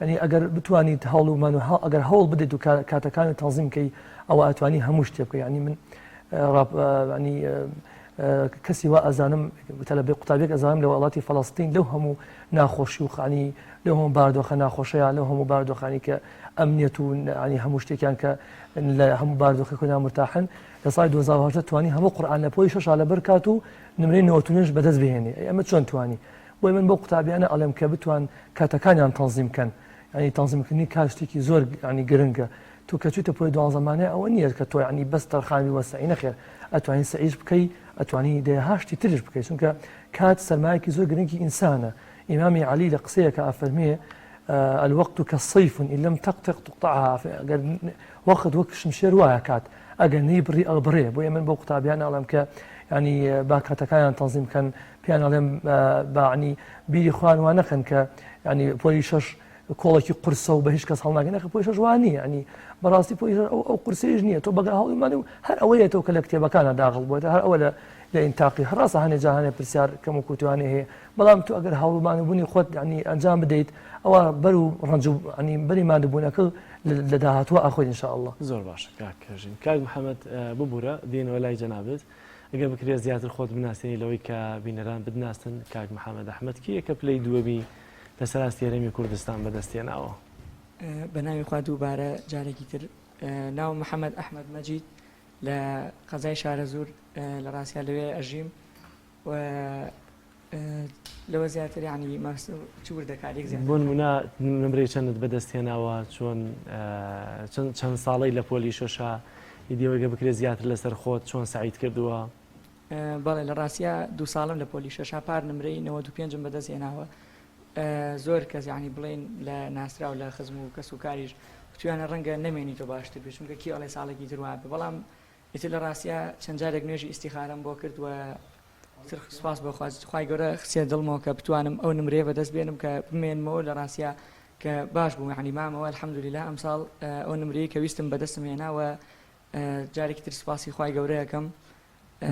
[SPEAKER 9] ینی ئەگەر بتوانیت هەوڵمان و ئەگەر هەوڵ بدەیت و کاتەکانی تەنظیمکەی ئەوە ئەتوانی هەموو شتێ بکە ینی من ینی کەسی وا ئەزانم تەلەبێ قوتابێک ئەزانم لە وڵاتی فەڵەستین لەو هەموو ناخۆشی و خانی لەو هەموو باردۆخە ناخۆشەیە لەو هەموو باردۆخانی کە ئەمنیەت و ینی هەموو شتێکیان کە لە هەموو باردۆخی خۆیان مرتاحن لە ساڵی 2010 توانی هەموو قورئان لە پۆی شەش لەبەر کات و نمرەی 99 بەدەست بهێنێ ئەمە چۆن توانی بۆی من بۆ قوتابیانە ئەڵێم کە بتوان کاتەکانیان تەنظیم بکەن ینی تەنظیمکردنی کات شتێکی زۆر ینی گرنگە تو کە چوویتە پۆی دوازدەمانەیە ئەوە نییە کە تۆ ینی بەس تەرخانی وەسەعی نەخێر ئەتوانی سەعیش بکەی ئەتوانی دەهاشتی ترش بکەی چونکە کات سەرمایەکی زۆر گرنگی ئینسانە ئیمامی عەلی لە قسەیەکە ئەفەرمێ الوقت كالصيف إن لم تقطع تقطعها وقت وەک شمشێر وایە کات ئەگەر نەیبڕی ئەڵبڕێ بۆیە من بۆ قوتابیان ئەڵێم کە ینی با کاتەکانیان تەنظیم بکەن پێیان ئەڵێم باعنی بیری خوان وا نەکەن کە ینی پۆلی شەش کۆڵێکی قورسە و بە هیچ کەس هەڵناگەن پۆی شەش وان نییە ینی بەڕاستی پۆی ئەو قورسەیەش نییە تۆ بەگە هەوڵیمانێ و هەر ئەوەیەتەوە کە لە کتێبەکانە داخڵ بووێتە هەر ئەوە لە ئینتاقی هەڕاستە هەنێ جاهانێ پرسیار کەم و کوتوانێ هەیە بەڵام تو ئەگەر هەوڵمان بوونی خۆت ینی ئەنجام بدەیت ئەوە بەر و ڕەنج و ینی بەریمانبوونەکە لە داهاتوە ئاخۆی ئینشاءالله.
[SPEAKER 2] زۆر باشە کاکەژین. کاک محەممەد ببوورە دێنەوە لای جەنابێت ئەگەر بکرێت زیاتر خۆت بناسیێنی لەوەی کە بینەران بدناستن کاک محەممەد ئەحمەد کیە کە پلەی دووەمی لەسەر ئاستی هەرێمی کوردستان بەدەستێناوە؟
[SPEAKER 10] بە ناوی خوا دووبارە جارێکی تر ناو محەممەد ئەحمەد مەجید لە قەزای شارە زور لە ڕاستیا لەوێ ئەژیم و لەوە زیاتر ینی چ وردەکارێک زیاتر
[SPEAKER 2] بۆ نمونە نمرەی چەندت بەدەستێناوە چۆن چەند ساڵەی لە پۆلی شەشە ئیدیەوەگە بکرێت زیاتر لەسەر خۆت چۆن سعید کردووە؟
[SPEAKER 10] بەڵێ لە ڕاستیا 2 ساڵم لە پۆلی شەشە پار نمرەی 95م بەدەستێناوە زۆر کەس ینی بڵێن لە ناسرا و لە خزم و کەس و کاریش تویانە ڕەنگە نەمێنی تۆ باشتر بێت چونکە کی ئەڵێ ساڵێکی تر وابێ بەڵام ئیتر لە ڕاستیا چەند جارێک نوێژی ئیستیخارەم بۆ کرد و سپاس بۆ خوای گەورە خسێ دڵمەوە کە بتوانم ئەو نمرێ بەدەست بێنم کە بمێنمەوە لە ڕاستیا کە باش بوو ینی مامەوە الحەمدولیلا ئەمساڵ ئەو نمرەیە کە ویستم بەدەستم هێناوە جارێکی تر سپاسی خوای گەورەیەکەم
[SPEAKER 2] 99.71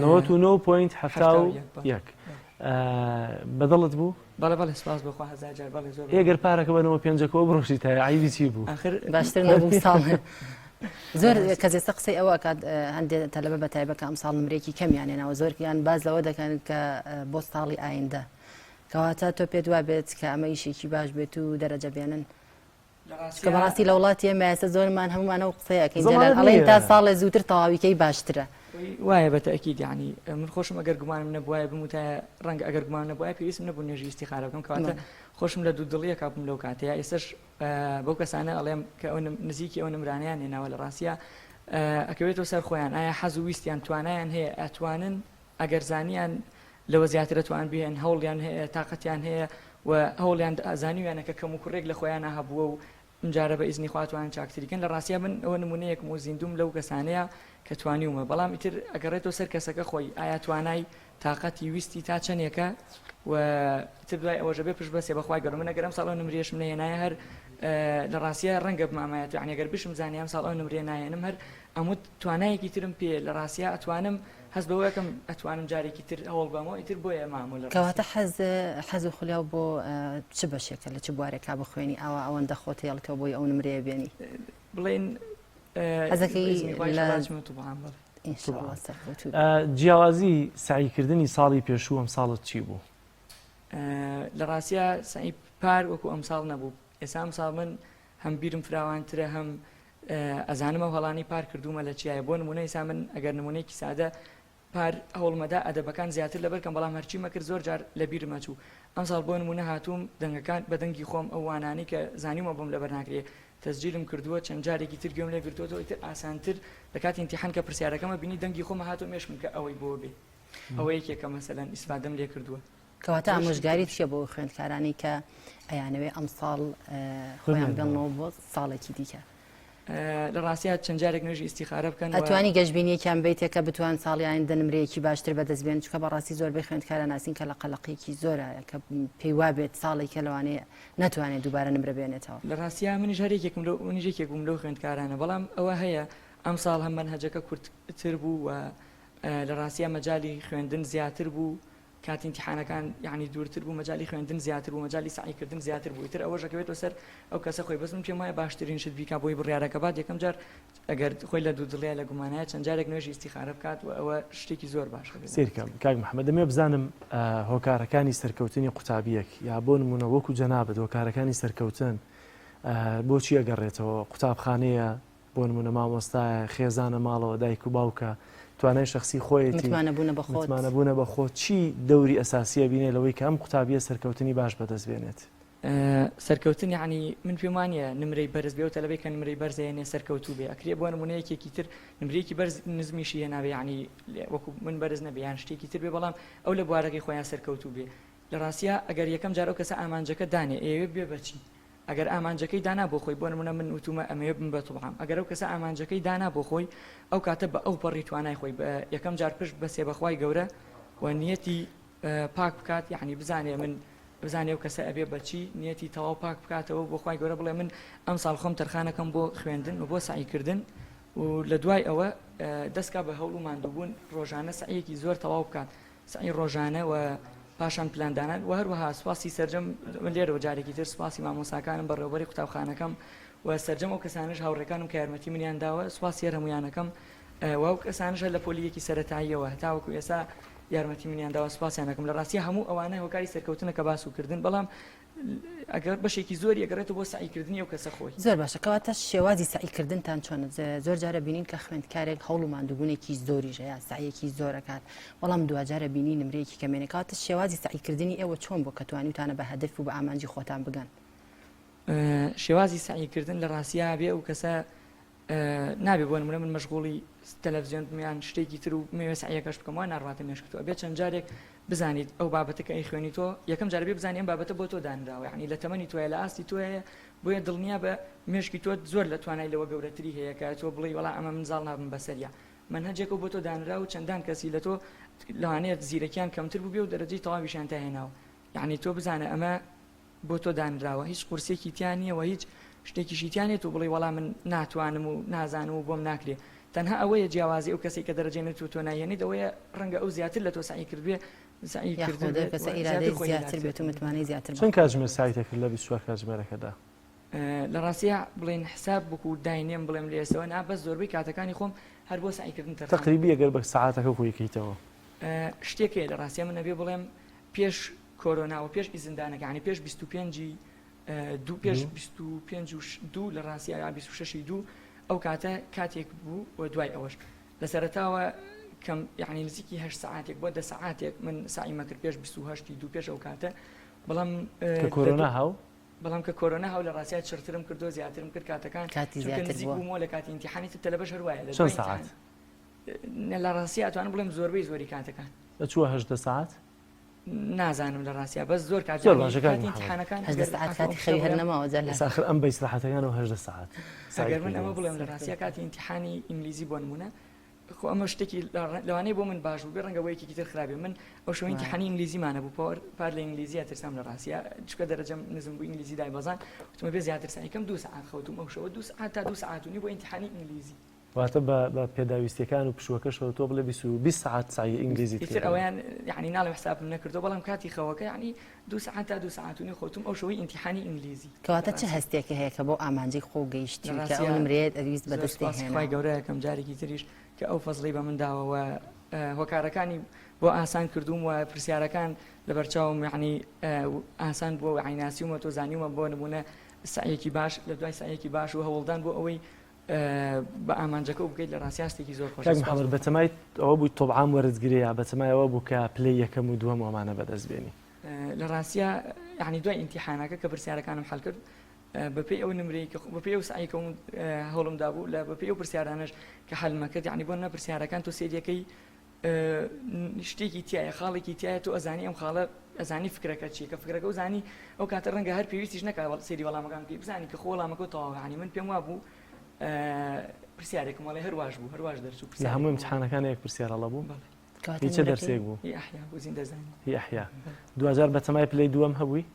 [SPEAKER 2] بەدڵت بوو؟
[SPEAKER 10] بەڵێ بەڵێ سپاس بۆخوا هەزار جار بەڵێ زۆر
[SPEAKER 2] ئێگەر پارەکە بەنەوە پێنجەکەوە بڕۆشتی تا عیبی چی بوو؟
[SPEAKER 1] باشتر نەبوو ساڵ زۆر کەس ئێستا قسەی ئەوە کات هەندێک تەلەبە بەتایبەت کە ئەمساڵ نمرێکی کەمیانێنەوە زۆرکیان باز لەوە دەکەن کە بۆ ساڵی ئایندە کەواتە تۆ پێت وا بێت کە ئەمە ئیشێکی باش بێت و دەرەجە بێنن کە بەڕاستی لە وڵاتی ئێمە ئێستا زۆرمان هەمومانە و قسەیەکەین ئەڵێن تا ساڵێ زووتر تەواویکەی باشترە
[SPEAKER 10] وایە بەتەکید ینی من خۆشم ئەگەر گومانم نەبووایە بموتە ڕەنگە ئەگەر گومان نەبووایە پێویستم نەبوو نوێژی ئیستیخارە بکەم کەواتە خۆشم لە دوو دڵیە کاپم لەو کاتەیە ئێستش بەو کەسانە ئەڵێم کە ئەو نزیکی ئەو نمرانیان هێناوە لە ڕاستیە ئەکەوێتەوە سەر خۆیان ئایا حەز و ویستیان توانایان هەیە ئەتوانن ئەگەر زانیان لەوە زیاتر ئەتوان بهێن هەوڵیان هەیە تااقەتیان هەیە و هەوڵیان ئازانیویانەکە کەم و کوڕێک لە خۆیان هەبووە و جارە بە ئیزنی خواتوان چاکتریکەن لە ڕاستیە من ئەوە نمونەیەکم و زیندوم لەو کەسانەیە کە توانیومە بەڵام ئیتر ئەگەڕێتەوە سەر کەسەکە خۆی ئایا توانای تااقەتی ویستی تا چەندێکە و تر دوای ئەوەژە بێ پشت بەسێ بەخوای گەورە من ئەگەرم ساڵ ئەو نمرێشم نهێنایە هەر لە ڕاستیە ڕەنگە بمامایەت یعنی ئەگەر بشم زانیام ساڵ ئەو نمرێ نایێنم هەر ئەموو توانایەکی ترم پێ لە ڕاستیە ئەتوانم هەست بەوە یەکەم ئەتوانم جارێکی تر هەوڵ بەمەوە ئیتر بۆیە مامۆ لە
[SPEAKER 1] کەواتە حەز و خولیا بۆ چ بەشێکە لە چ بوارێکا بخوێنی ئەوە ئەوەندە خۆت هێڵکە بۆی ئەو نمرەیە بێنی
[SPEAKER 10] بڵێن
[SPEAKER 1] حەزەکەی
[SPEAKER 2] جیاوازی سعیکردنی ساڵی پێشوو ئەم ساڵت چی بوو؟
[SPEAKER 10] لە ڕاستیە سعی پار وەکو ئەمساڵ نەبوو ئێستا ئەمساڵ من هەم بیرم فراوانترە هەم ئەزانمە هەڵانی پار کردومە لە چیایە بۆ نمونە ئێستا من ئەگەر نمونەیەکی سادە پار هەوڵمەدا ئەدەبەکان زیاتر لەبەرکەم بەڵام هەرچی مەکرد زۆر جار لە بیرمە چوو ئەمساڵ بۆ نمونە هاتووم دەنگەکان بە دەنگی خۆم ئەو وانانی کە زانیمە بۆم لەبەر ناکرێ تەسجیلم کردووە چەند جارێکی تر گوێم لێ گرتووەوە ئیتر ئاسانتر لە کاتی ئیمتیحان کە پرسیارەکەمە بینی دەنگی خۆمە هاتووە مێشکم کە ئەوەی بۆ بێ ئەوە یەکێکە مەسەلەن ئیسفادەم لێ کردووە
[SPEAKER 1] کەواتە ئامۆژگاریت چیە بۆ خوێندکارانی کە ئەیانەوێ ئەمساڵ خۆیان بگەنەوە بۆ ساڵێکی دیکە
[SPEAKER 10] لە ڕاستیات چەند جارێک نوێژی ئیستیخارە بکەن
[SPEAKER 1] ئەتوانی گەشتبینیەکیان بیتێکە بتوان ساڵیان دەنمرەیەکی باشتر بەدەستبێن چکە بەڕاستی زۆربەی خوێندکارە ناسین کە لە قەلەقێکی زۆرە کە پێی وابێت ساڵێکە لەوانەیە ناتوانێت دووبارە نمرە بێنێتەوە
[SPEAKER 10] لە ڕاستیا منیش هەرێکێکم لەو خوێندکارانە بەڵام ئەوە هەیە ئەم ساڵ هەم منهەجەکە کورتتر بوو و لە ڕاستیا مەجای خوێندن زیاتر بوو کاتی امتحانەکان یعنی دوورتر بوو مەجای خوێندن زیاتر بوو مەجای سعیکردن زیاتر بوو تر ئەوە ژەکەوێتەوە سەر ئەو کەسە خۆی بەسم پێم وایە باشترین شت بیکا بۆی بڕیارەکە بعد یەکەم جار ئەگەر خۆی لە دوو دڵێ لە گومانایە چەند جارێک نوێژی ئیستیخارە بکات و ئەوە شتێکی زۆر باشە
[SPEAKER 2] سیرکەم کاک محەممەد دەمێ بزانم هۆکارەکانی سەرکەوتنی قوتابیەک یا بۆ نمونە وەکو جەنابەت هۆکارەکانی سەرکەوتن بۆچی ئەگەڕێتەوە قوتابخانەیە بۆ نمونە مامۆستایە خێزانە ماڵەوە دایک و باوکە توانای شخصی خۆیەتی متمانەبوونە بە خۆت چی دەوری ئەساسیە بینێ لەوەی کە ئەم قوتابیە سەرکەوتنی باش بەدەستبێنێت
[SPEAKER 10] سەرکەوتن یعنی من پێم وانە نمرەی بەرز بێ و تەلەبێت کە نمرەی بەرزێنێ سەرکەوتوو بێ ئەکرێ بۆ نمونەیەکێکی تر نمرەیەکی بەرز نزمیشی هێنابێ یعنی وەکو من بەرز نەبێ یان شتێکی تر بێ بەڵام ئەو لە بوارەکەی خۆیان سەرکەوتوو بێ لە ڕاستیە ئەگەر یەکەم جار ئەو کەسە ئامانجەکە دانێ ئێوێ بێ بەچی ئەگەر ئامانجەکەی دانا بۆ خۆی بۆ نمونە من وتومە ئەمەوێ بم بە توڵام ئەگەر ئەو کەسە ئامانجەکەی دانا بۆ خۆی ئەو کاتە بە ئەو پەڕی توانای خۆی بە یەکەم جار پشت بەسێ بەخوای گەورە و نیەتی پاک بکات یعنی بزانێ من بزانێ و کەسە ئەبێ بەچی نیەتی تەواو پاک بکاتەوە بۆ خوای گەورە بڵێ من ئەم ساڵ خۆم تەرخانەکەم بۆ خوێندن و بۆ سعیکردن و لە دوای ئەوە دەستکا بە هەوڵ و ماندووبوون ڕۆژانە سعیەکی زۆر تەواو بکات سعی ڕۆژانە و پاشان پلاندانان و هەروەها سوپاسی سەرجەم لێرەوە جارێکی تر سوپاسی مامۆساکانم بەڕێوەبەری قوتابخانەکەم و سەرجەم ئەو کەسانش هاوڕێکانم کە یارمەتی منیان داوە سوپاسی هەموویانەکەم و ئەو کەسانش لە پۆلیەکی سەرەتاییەوە هەتاوەکو ئێستا یارمەتی منیان داوە سوپاسیانەکەم لە ڕاستی هەموو ئەوانە هۆکاری سەرکەوتنە کە باسوکردن بەڵام ئەگەر بەشێکی زۆری ئەگەڕێتەوە بۆ سعیکردنی ئەو کەسە خۆی
[SPEAKER 1] زۆر باشە کەواتە شێوازی سعیکردنتان چۆنە زۆر جارە بینین کە خوێندکارێک هەوڵ و ماندووبوونێکی زۆری ژەیە سعیەکی زۆرەکات بەڵام دوجارە بینی نمرەیەکی کەمێنێ کەواتە شێوازی سعیکردنی ئێوە چۆن بۆ کە توانیتانە بە هەدەف و بە ئامانجی خۆتان بگەن
[SPEAKER 10] شێوازی سعیکردن لە ڕاستیا بێ ئەو کەسە نابێ بۆ نمونە من مەشغوڵی تەلەڤیزیۆن میان شتێکی تر و مێوێ سعیەکەش بکەم وای ناڕاتە مێشکتەوە بێت چەند جارێک بزانیت ئەو بابەتە کە ئەی خوێنی تۆ یەکەم جار بێ بزانێ ئەم بابەتە بۆ تۆ دانراوە یعنی لە تەمەنی تۆیە لە ئاستی تۆیە بۆیە دڵنیا بە مێشکی تۆ زۆر لە توانای لەوە گەورەتری هەیە کە تۆ بڵێ وەڵا ئەمە منزاڵ نابم بەسەریا منهەجێکە بۆ تۆ دانرا و چەندان کەسی لە تۆ لەوانەیە زیرەکیان کەمتر بوو بێ و دەرەجەی تەواویشیان تا هێناوە یعنی تۆ بزانە ئەمە بۆ تۆ دانراوە هیچ قورسێکی تیان نییە و هیچ شتێکیشی تیانێت و بڵێ وەڵا من ناتوانم و نازانم و بۆم ناکرێ تەنها ئەوەیە جیاوازی ئەو کەسی کە دەرەجەی نەتوو تۆ نایێنیت ئەوەیە ڕەنگە ئەو زیاتر لە تۆ سعی کردوێ
[SPEAKER 1] کەسە ئیرادەی زیاتر بێت و متمانەی زیاتر
[SPEAKER 2] چەند کاتژمێر سایتێک لە 24 کاتژمێرەکەدا
[SPEAKER 10] لە ڕاستیە بڵێن حساب بکو داینێم بڵێم لێسەوە نا بەس زۆربەی کاتەکانی خۆم هەر بۆ سعیکردن
[SPEAKER 2] تقریبی ئەگەر بە ساعاتەکە خۆیکەیتەوە
[SPEAKER 10] شتێکێ لە ڕاستیە من نەبێ بڵێم پێش کۆرۆنا و پێش ئیزندانەکە یعنی پێش 25 دوو پێش 25 لە ڕاستیە 26 دوو ئەو کاتە کاتێک بوو و دوای ئەوەش لە سەرەتاوە کەم یعنی نزیکی 8 ساعاتێک بۆ 10 ساعاتێک من سعی مەکرد پێش 28 دوو پێش ئەو کاتە بەڵام
[SPEAKER 2] کۆرۆنا هاو
[SPEAKER 10] بەڵام کە کۆرۆنا هاو لە ڕاستیە چرترم کردو زیاترم کرد کاتەکان نزیک بوومەوە لە کاتی ئیمتیحانی تەلەبەش هەروایە
[SPEAKER 2] چەند ساعات
[SPEAKER 10] لە ڕاستیە ئەتوانم بڵێم زۆربەی زۆری کاتەکان
[SPEAKER 2] چووە 8 ساعات
[SPEAKER 10] نازانم لە ڕاستیە بەس زۆر کاتی ئیمتیحانەکان
[SPEAKER 1] 8 ساعات کاتی خەوی هەر نەماوە جەلا
[SPEAKER 2] ساخر ئەم بەیسراحەتەکان و 8 ساعات
[SPEAKER 10] ئەگەر من ئەمە بڵێم لە ڕاستیە کاتی ئیمتیحانی ئینگلیزی بۆ نمونە خۆ ئەمە شتێکی لەوانەیە بۆ من باش بوو بێ ڕەنگە بۆ یەکێکی تر خراپێ من ئەو شەوەی ئیمتیحانی ئینگلیزیمانە بوو پار لە ئینگلیزیە ترسام لە ڕاستیە چکە دەرەجەم نزم بوو ئینگلیزی دایبەزان وتمە بێ زیاتر سعیکەم 2 ساعات خەوتم ئەو شەوە 2 ساعات تا 2 ساعات و نی بۆ ئیمتیحانی ئینگلیزی
[SPEAKER 2] واتە بە پێداویستەکان و پشوەکەشەوە تۆ بڵێ 20 ساعت سعی ئینگلیزی
[SPEAKER 10] تر ئەویان یعنی ناڵێ حسابم نەکردو بەڵام کاتی خەوەکە یعنی 2 ساعات تا 2 ساعات و نی خۆتم ئەو شەوەی ئیمتیحانی ئینگلیزی
[SPEAKER 1] کەواتە چه هەستێکی هەیە کە بۆ ئامانجی خۆ گەیشتی کە ئەو نمرێت ئەویست بەدەستی
[SPEAKER 10] هێنا خی گەورە یەکەم جارێکی تریش کە ئەو فەزڵی بە من داوەوە هۆکارەکانی بۆ ئاسان کردوم و پرسیارەکان لە بەرچاوم یعنی ئاسان بۆ عیناسیومە تۆ زانیومە بۆ نمونە سعیەکی باش لە دوای سعیەکی باش و هەوڵدان بۆ ئەوەی بە ئامانجەکە و بکەیت لە ڕاستیاستێکی زۆر خۆش
[SPEAKER 2] بەتەمای ئەوە بووی تۆبعام وەرزگرەیە بەتەمایەوە بوو کە پلەی یەکەم و دووەم ئەمانە بەدەستبێنی
[SPEAKER 10] لە ڕاستیە یعنی دوای ئیمتیحانەکە کە پرسیارەکانم حەل کرد بەپێی ئەو نمرەی کە بەپێی ئەو سعیکە هەوڵمدا بوو لە بەپێی ئەو پرسیارانش کە حەلمەکەت یعنی بۆ نە پرسیارەکان تۆ سێریەکەی شتێکی تایە خاڵێکی تایە تۆ ئەزانی ئەم خاڵە ئەزانی فکرەکە چیە کە فکرەکە و زانی ئەو کاتە ڕەنگە هەر پێویستیش نەکات سێری وەڵامەکان پێی بزانی کە خۆ وەڵامەکە تەواو عنی من پێم وا بوو پرسیارێکم وڵێ هەرواش بوو هەرواش دەرچوو
[SPEAKER 2] لە هەموو امتحانەکان یەک پرسیارە لە بوو هیچ چەرسێک بوو
[SPEAKER 10] ئەحیا بوو زیندەزانی
[SPEAKER 2] ئەحیا 2000 بەتەمای پلەی دووەم هەبووی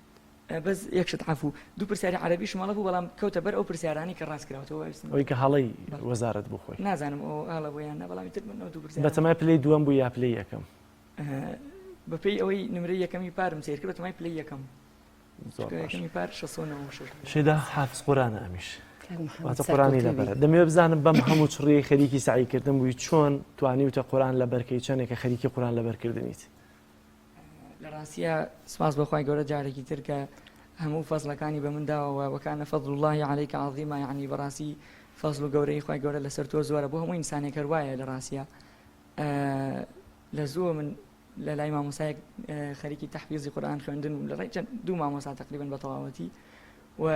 [SPEAKER 10] بەس یەکشت عفو دوو پرسیاری عەربی شماڵە بوو بەڵام کەوتە بەر ئەو پرسیارانی کە ڕاست کراوەتەوە
[SPEAKER 2] ئەوەی کە هەڵەی وەزارەت بوو خۆی
[SPEAKER 10] نازانم ئەو هەڵە بۆ یان نە بەڵامی تر من دوو پرسیار
[SPEAKER 2] بەتەمای پلەی دووەم بوو یا پلەی یەکەم
[SPEAKER 10] بەپێی ئەوەی نمرەی یەکەمی پارم سیر کرد بەتەمای پلەی یەکەم یەکەمی پار 696
[SPEAKER 2] شێدا حافظ قورآنە ئەمیش واتە قورآنی لەبەرە دەمەوێت بزانم بەم هەموو چڕی خەریکی سعیکردن بووی چۆن توانیوتە قورآن لەبەرکەی چەندێکە خەریکی قورآن لەبەرکردنیت
[SPEAKER 10] لە ڕاستیە سپاس بەخوای گەورە جارێکی تر کە هەموو فەزلەکانی بە منداوە وەکانە فەضل الله عليك عظیمە یعنی بەڕاستی فەزل و گەورەی خوای گەورە لەسەر تۆ زۆرە بۆ هەموو ئینسانێک هەروایە لە ڕاستیە لە زووە من لە لای مامۆسایەک خەریکی تەحفیزی قورآن خوێندن و لە ڕێی دوو مامۆسا تقریبا بە تەواوەتی و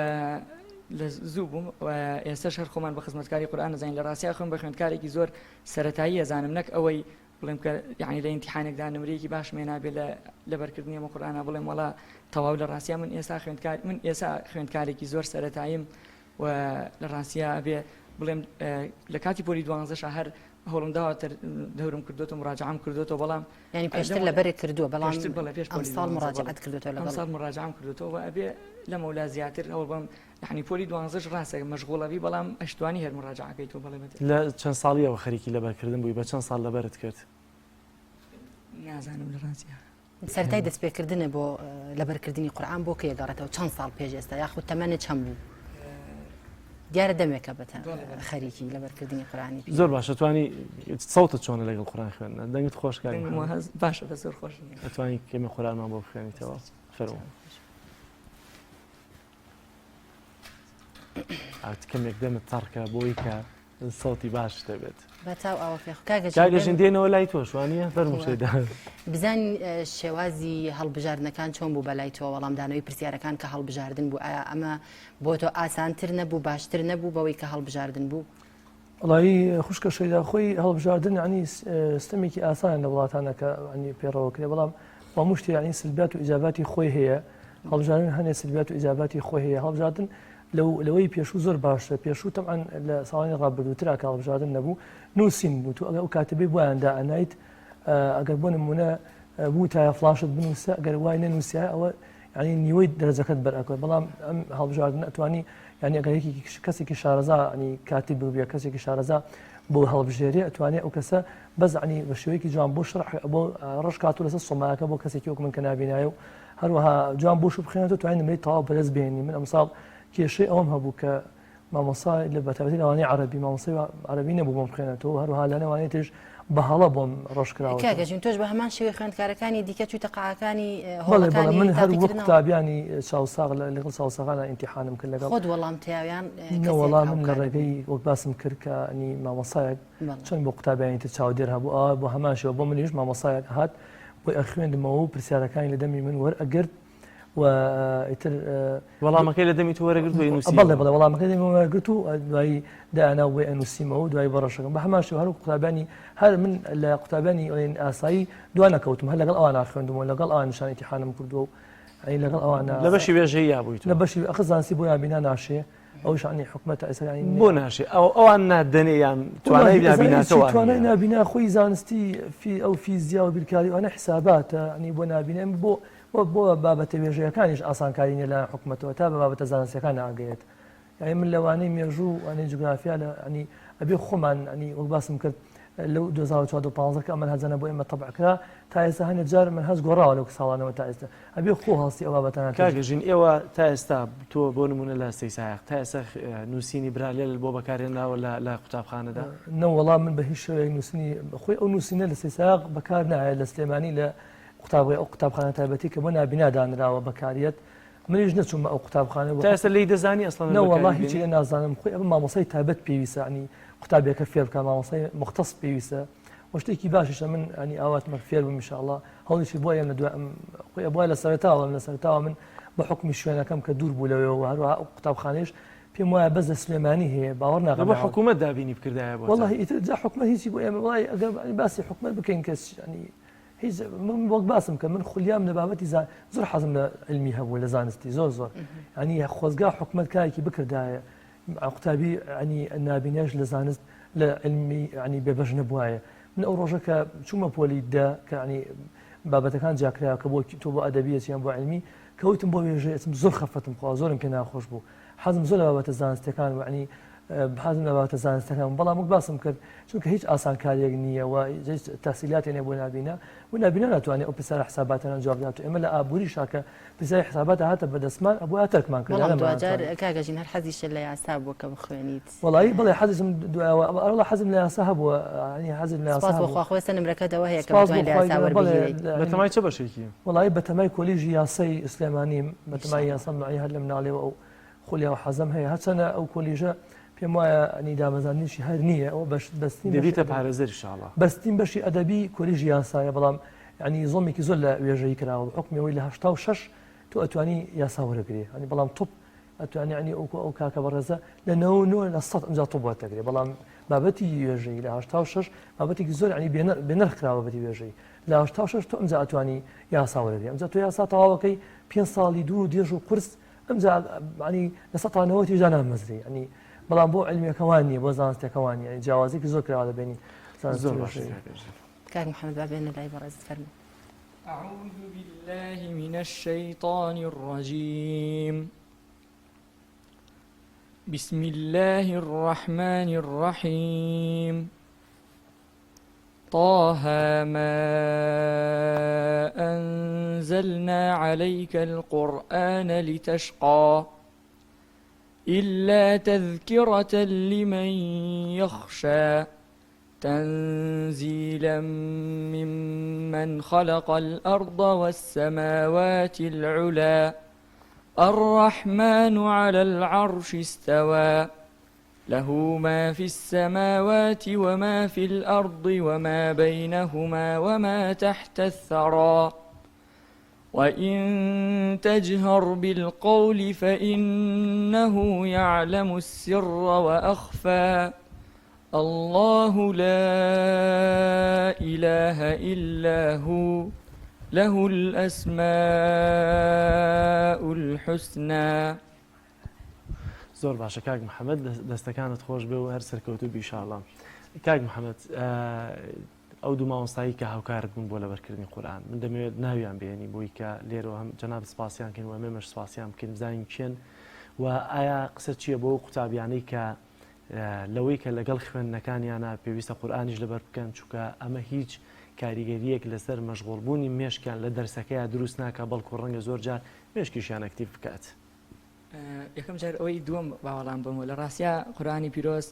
[SPEAKER 10] لە زوو بووم و ئێستاش هەر خۆمان بە خزمەتکاری قورآن نەزانین لە ڕاستیە خۆم بە خوێندکارێکی زۆر سەرەتایی ئەزانم نەک ئەوەی بڵێم کە یعنی لە ئیمتیحانێکدا نمرەیەکی باش مێنابێ لە بەرکردنی ئەمە قورآنە بڵێم وەڵا تەواو لە ڕاستیە من ئێستا خوێندکارێکی زۆر سەرەتاییم و لە ڕاستیە ئەبێ بڵێم لە کاتی پۆلی 12 هەر هەوڵم داوە دەورم کردوتە مراجعام کردوتەوە بەڵام
[SPEAKER 1] ینی پێشتر لەبەرێک کردووە بەڵام ئەمساڵ مراجعەت کردوتەوە
[SPEAKER 10] ئەمساڵ مراجعام کردوتەوە ئەبێ لە مەولا زیاتر هەوڵ بەم یعنی پۆلی 12 ڕاستە مەشغوڵەبی بەڵام ئەشتوانی هەر مراجعەکەیتەوە بەڵێ
[SPEAKER 2] لە چەند ساڵیەوە خەریکی لەبەرکردن بووی بە چەند ساڵ لەبەرت کرد
[SPEAKER 10] نازانم لە ڕاستیە
[SPEAKER 1] سەرەتای دەستپێکردنە بۆ لەبەرکردنی قورآن بۆ کە یەگەڕێتەوە چەند ساڵ پێش ئێستا یاخود تەمەنە چەند بوو دیارە دەمێکە بەتە خەریکی لەبەرکردنی قورآنی
[SPEAKER 2] زۆر باشە توانی سەوتت چۆنە لەگەڵ قورآن خوێندن دەنگت خۆشکار
[SPEAKER 10] باشە بە زۆر خۆش
[SPEAKER 2] ئەتوانی کێمە قورآنمان بۆ بخوێنیتەوە فەرموو کەمێک دەمت تەڕکە بۆی کە سەوتی باش دەبێت
[SPEAKER 1] بەتاو ئەوە
[SPEAKER 2] کاگەژن دێنەوە لای تۆ شوانیە فەرمووشێدا
[SPEAKER 1] بزانین شێوازی هەڵبژاردنەکان چۆن بوو بەلای تۆ وەڵامدانەوەی پرسیارەکان کە هەڵبژاردن بوو ئایا ئەمە بۆ تۆ ئاسانتر نەبوو باشتر نەبوو بەوەی کە هەڵبژاردن بوو
[SPEAKER 9] وڵایی خوشکە شەیدا خۆی هەڵبژاردن ینی سیستەمێکی ئاسان لە وڵاتانەکە ینی پێڕەوەکرێ بەڵام هەموو شتێ ینی سلبیات و ئیجاباتی خۆی هەیە هەڵبژاردن هەنێ سلبیات و ئیجاباتی خۆی هەیە هەڵبژاردن لەوەی پێشوو زۆر باشە پێشوو تەمان لە ساڵانی ڕابردووترا کە هەڵبژاردن نەبوو نووسین بوو تو ئەو کاتەبێ بۆیاندا ئەنایت ئەگەر بۆ نمونە بوو تایە فلاشت بنووسە ئەگەر وای نەنووسیە ئەوە ینی نیوەی دەرەجەکەت بەرئەکەوێت بەڵام ئەم هەڵبژاردن ئەتوانی یعنی ئەگەرێکی کەسێکی شارەزا ینی کاتی بووبیە کەسێکی شارەزا بۆ هەڵبژێری ئەتوانێت ئەو کەسە بەس عنی بە شێوەیەکی جوان بۆ شڕح بۆ ڕژ کاتو لەسەر سۆمایەکە بۆ کەسێکی وەک من کە نابینایە و هەروەها جوان بۆش بخێنێتەوە توانین نمرەی تەواو بەدەست بێنی من ئەمساڵ کێشەی ئەوم هەبوو کە مامۆسای لە بەتابەتی لەوانەی عەرەبی مامۆسای عەرەبی نەبوو بۆم بخێنێتەوە هەروەها لەنێوانەی ترش بەهەڵە بۆم ڕۆژکراوە
[SPEAKER 1] کاگەژین تۆش بە هەمان شێوەی خوێندکارەکانی دیکە چوویتە قاعەکانی
[SPEAKER 9] هۆڵەکانی من هەر وەک قوتابیانی چاوساغ لەگەڵ چاوساغانە ئیمتیحانم کرد لەگەڵ
[SPEAKER 1] خۆت وەڵام تیاویان
[SPEAKER 9] وەڵام من لە ڕێگەی وەک باسم کرد کە ئەنی مامۆسایەک چۆن بۆ قوتابیانی تر چاودێر هەبوو ئەوە بۆ هەمان شێوە بۆ منیش مامۆسایەک هات بۆی ئەخوێندمەوە و پرسیارەکانی لە دەمی من وەرئەگرت و ئیتر
[SPEAKER 2] وەڵامەکەی لە دەمی تۆ وەرەگرت بۆی نووسی
[SPEAKER 9] بەڵێ وەڵامەکەی دەمی وەرەگرت و دوایی دانا بۆی ئەنووسیمەوە و دوای بەڕەشەکەم بە هەمان شێوە هەر قوتابیانی هەر من لە قوتابیانی ئاسایی دوان نەکەوتم هەر لەگەڵ ئەوان خوێندمەوە لەگەڵ ئەوان نیشان ئیمتیحانم کردووە و لەگەڵ ئەوانە
[SPEAKER 2] لە بەشی وێژەی یابوویت
[SPEAKER 9] لە بەشی ئەخ زانستی بۆ یابینا ناشێ ئەوش عنی حکومەتە ئێستا
[SPEAKER 2] بۆ ناشێ ئەوان نادەنێ یان توانای نابیناتەوە
[SPEAKER 9] توانای نابینا خۆی زانستی ئەو فیزیا و بیرکاری ئەوانە حساباتە عنی بۆ نابینێ بۆ بابەتە وێژەیەکانیش ئاسانکارینە لە حکومەتەوە تا بە بابەتە زانستیەکان ئاگەیت یعنی من لەوانەی مێژوو ئەنی جوگرافیا لە ئەنی ئەبێ خۆمان ئەنی وەک باسم کرد لەو 2015 کە ئەمە هەزانە بۆ ئێمە تەبعکرا تا ئێستا هەنێ جار من هەست گۆڕاوە لەو ساڵانەوە تا ئێستا ئەبێ خۆ هەستی ئەوە بەتەنە
[SPEAKER 2] کاگەژین ئێوە تا ئێستا تۆ بۆ نمونە لە سەیسایق تا ئێستا نووسینی برالێل بۆ بەکارهێناوە لە قوتابخانەدا
[SPEAKER 9] نەوەڵام من بە هیچ شێوەیەک نووسنی خۆی ئەو نووسینە لە سەیسایق بەکار نایە لە سلێمانی لە ئەو قوتابخانە تایبەتی کە بۆ نابینا دانراوە بەکاریەت منیش نەچوومە ئەو قوتابخانە
[SPEAKER 2] تا ئێستا لی دەزانی ئەسڵەن
[SPEAKER 9] نەوەڵا هیچی لە نازانم خۆی ئەمە مامۆسای تایبەت پێویستە ینی قوتابێکە فێر بکە مامۆسای مختص پێویستە شتێکی باشیشە من ئەنی ئاواتمە فێر بم انشاءالله هەڵیشی بۆ ئێمە خۆی بۆە لە سەرتاوە من بە حکمی شوێنەکەم کە دوور بوو لەوەوە هەروە قوتابخانەش پێم وایە بەس لە سلێمانی هەیە باوەڕ ناکەم
[SPEAKER 2] بە حکوومەت دابینی بکردایە بۆ
[SPEAKER 9] والله ئیتر حکومەت هیچی بۆ ئێمە وڵای ئەگەر باسی حکومەت بکەین کەس ینی هیچ من وەک باسم کە من خولیام لە بابەتی زۆر حەزم لە علمی هەبوو لە زانستی زۆر ینی خۆزگا حکومەت کارێکی بکردایە قوتابی ینی نابینێش لە زانست لە علمی ینی بێبەش نەبووایە من ئەو ڕۆژە کە چوومە پۆلی دا کە ینی بابەتەکان جاکرا کە بۆ تۆ بۆ ئەدەبیەت یان بۆ علمی کەوتم بۆ وێژەیەتم زۆر خەفتم خوا زۆرم پێ ناخۆش بوو حەزم زۆر لە بابەتە زانستەکان ینی حەزم لە بابەتە زانستەکان بەڵام وەک باسم کرد چونکە هیچ ئاسان کارێک نییە و تەحسیلات هێنێ بۆ نابینا و نابینا ناتوانێت ئەو پرسیارە حساباتانە جواب بدات و ئێمە لە ئابووری شاکە پرسیاری حساباتە هاتە بەدەستمان ئەبوو تەرکمان کرد
[SPEAKER 1] دوجار کاگەژین هەر حەزیشە لە یاسا بووە کە بخوێنیت
[SPEAKER 9] وڵایی بڵێ حەزم دوایەوە حەزم لە یاسا هەبووە ینی حەزم لە یاسا
[SPEAKER 1] خۆستە نمرەکەتەوە هەیە کە بتوانین لە یاسا وەربگیرێت
[SPEAKER 2] بەتەمای چه بەشێکی
[SPEAKER 9] وڵایی بەتەمای کۆلیژی یاسای ئیسلێمانیم بەتەمای یاسا نوعی هەر لە مناڵێەوە ئەو خولیا و حەزم هەیە هەرچەنە ئەو کۆلیژە پێم وایە ئەنی دامەزانیشی هەر نییە ئەو
[SPEAKER 2] دەبیتە پارێزەر ئینشاءالله
[SPEAKER 9] بەستیم بەشی ئەدەبی کۆلیژی یاسایە بەڵام ینی زۆمێکی زۆر لە وێژەی کراوە حکمەوەی لە 86 تۆ ئەتوانی یاسا وەرەگری ینی بەڵام توپ ئەتوانی ینی ئەو کاکە بەڕێزە لە 99 لە 100 ئەمجا توپ وەرتەگرێ بەڵام بابەتی وێژەی لە 86 بابەتێکی زۆر ینی بێنرخ کراوە بابەتی وێژەی لە 86 تۆ ئەمجا ئەتوانی یاسا وەرەگری ئەمجا تۆ یاسا تەواوەکەی 5 ساڵی دوور و دێژ و قورس ئەمجا ینی لە 100 جا نامەزری ینی بەڵام بۆ علمیەکەوان نیە بۆ زانستەکەوان نیە جیاوازێکی زۆر کراوە دەبێنی
[SPEAKER 2] زۆر باش
[SPEAKER 1] کاک محەممەد بابێنە لای بەڕێزت فەرموو
[SPEAKER 10] أعوذ بالله من الشيطان الرجيم بسم الله الرحمن الرحيم طه ما أنزلنا عليك القرآن لتشقى إلا تذكرة لمن يخشى تنزيلا ممن خلق الأرض والسماوات العلى الرحمن على العرش استوى له ما في السماوات وما في الأرض وما بينهما وما تحت الثرى وإن تجهر بالقول فإنه يعلم السر وأخفى الله لا إله إلا هو له الأسماء الحسنى
[SPEAKER 2] زۆر باشە کاک محەممەد دەستەکانت خۆش بێ و هەر سەرکەوتو بیشاڵە کاک محەممەد ئەو دوو مامۆستایی کە هاوکارت بوون بۆ لەبەرکردنی قورئان من دەمەوێت ناویان بێنی بۆی کە لێرەوە هەم جەناب سپاسیان کەین و ئەمێمەش سپاسیان بکەین بزانین چێن و ئایا قسە چییە بۆ قوتابیانەی کە لەوەی کە لەگەڵ خوێندنەکانیانە پێویستە قورئانیش لەبەر بکەن چونکە ئەمە هیچ کاریگەریەک لەسەر مەشغوڵبوونی مێشکیان لە دەرسەکەیە دروست ناکە بەڵکو ڕەنگە زۆر جار مێشکیشیان ئەکتیڤ بکات
[SPEAKER 10] یەکەم جار ئەوەی دووەم باوەڵام بمەوە لە ڕاستیە قورئانی پیرۆز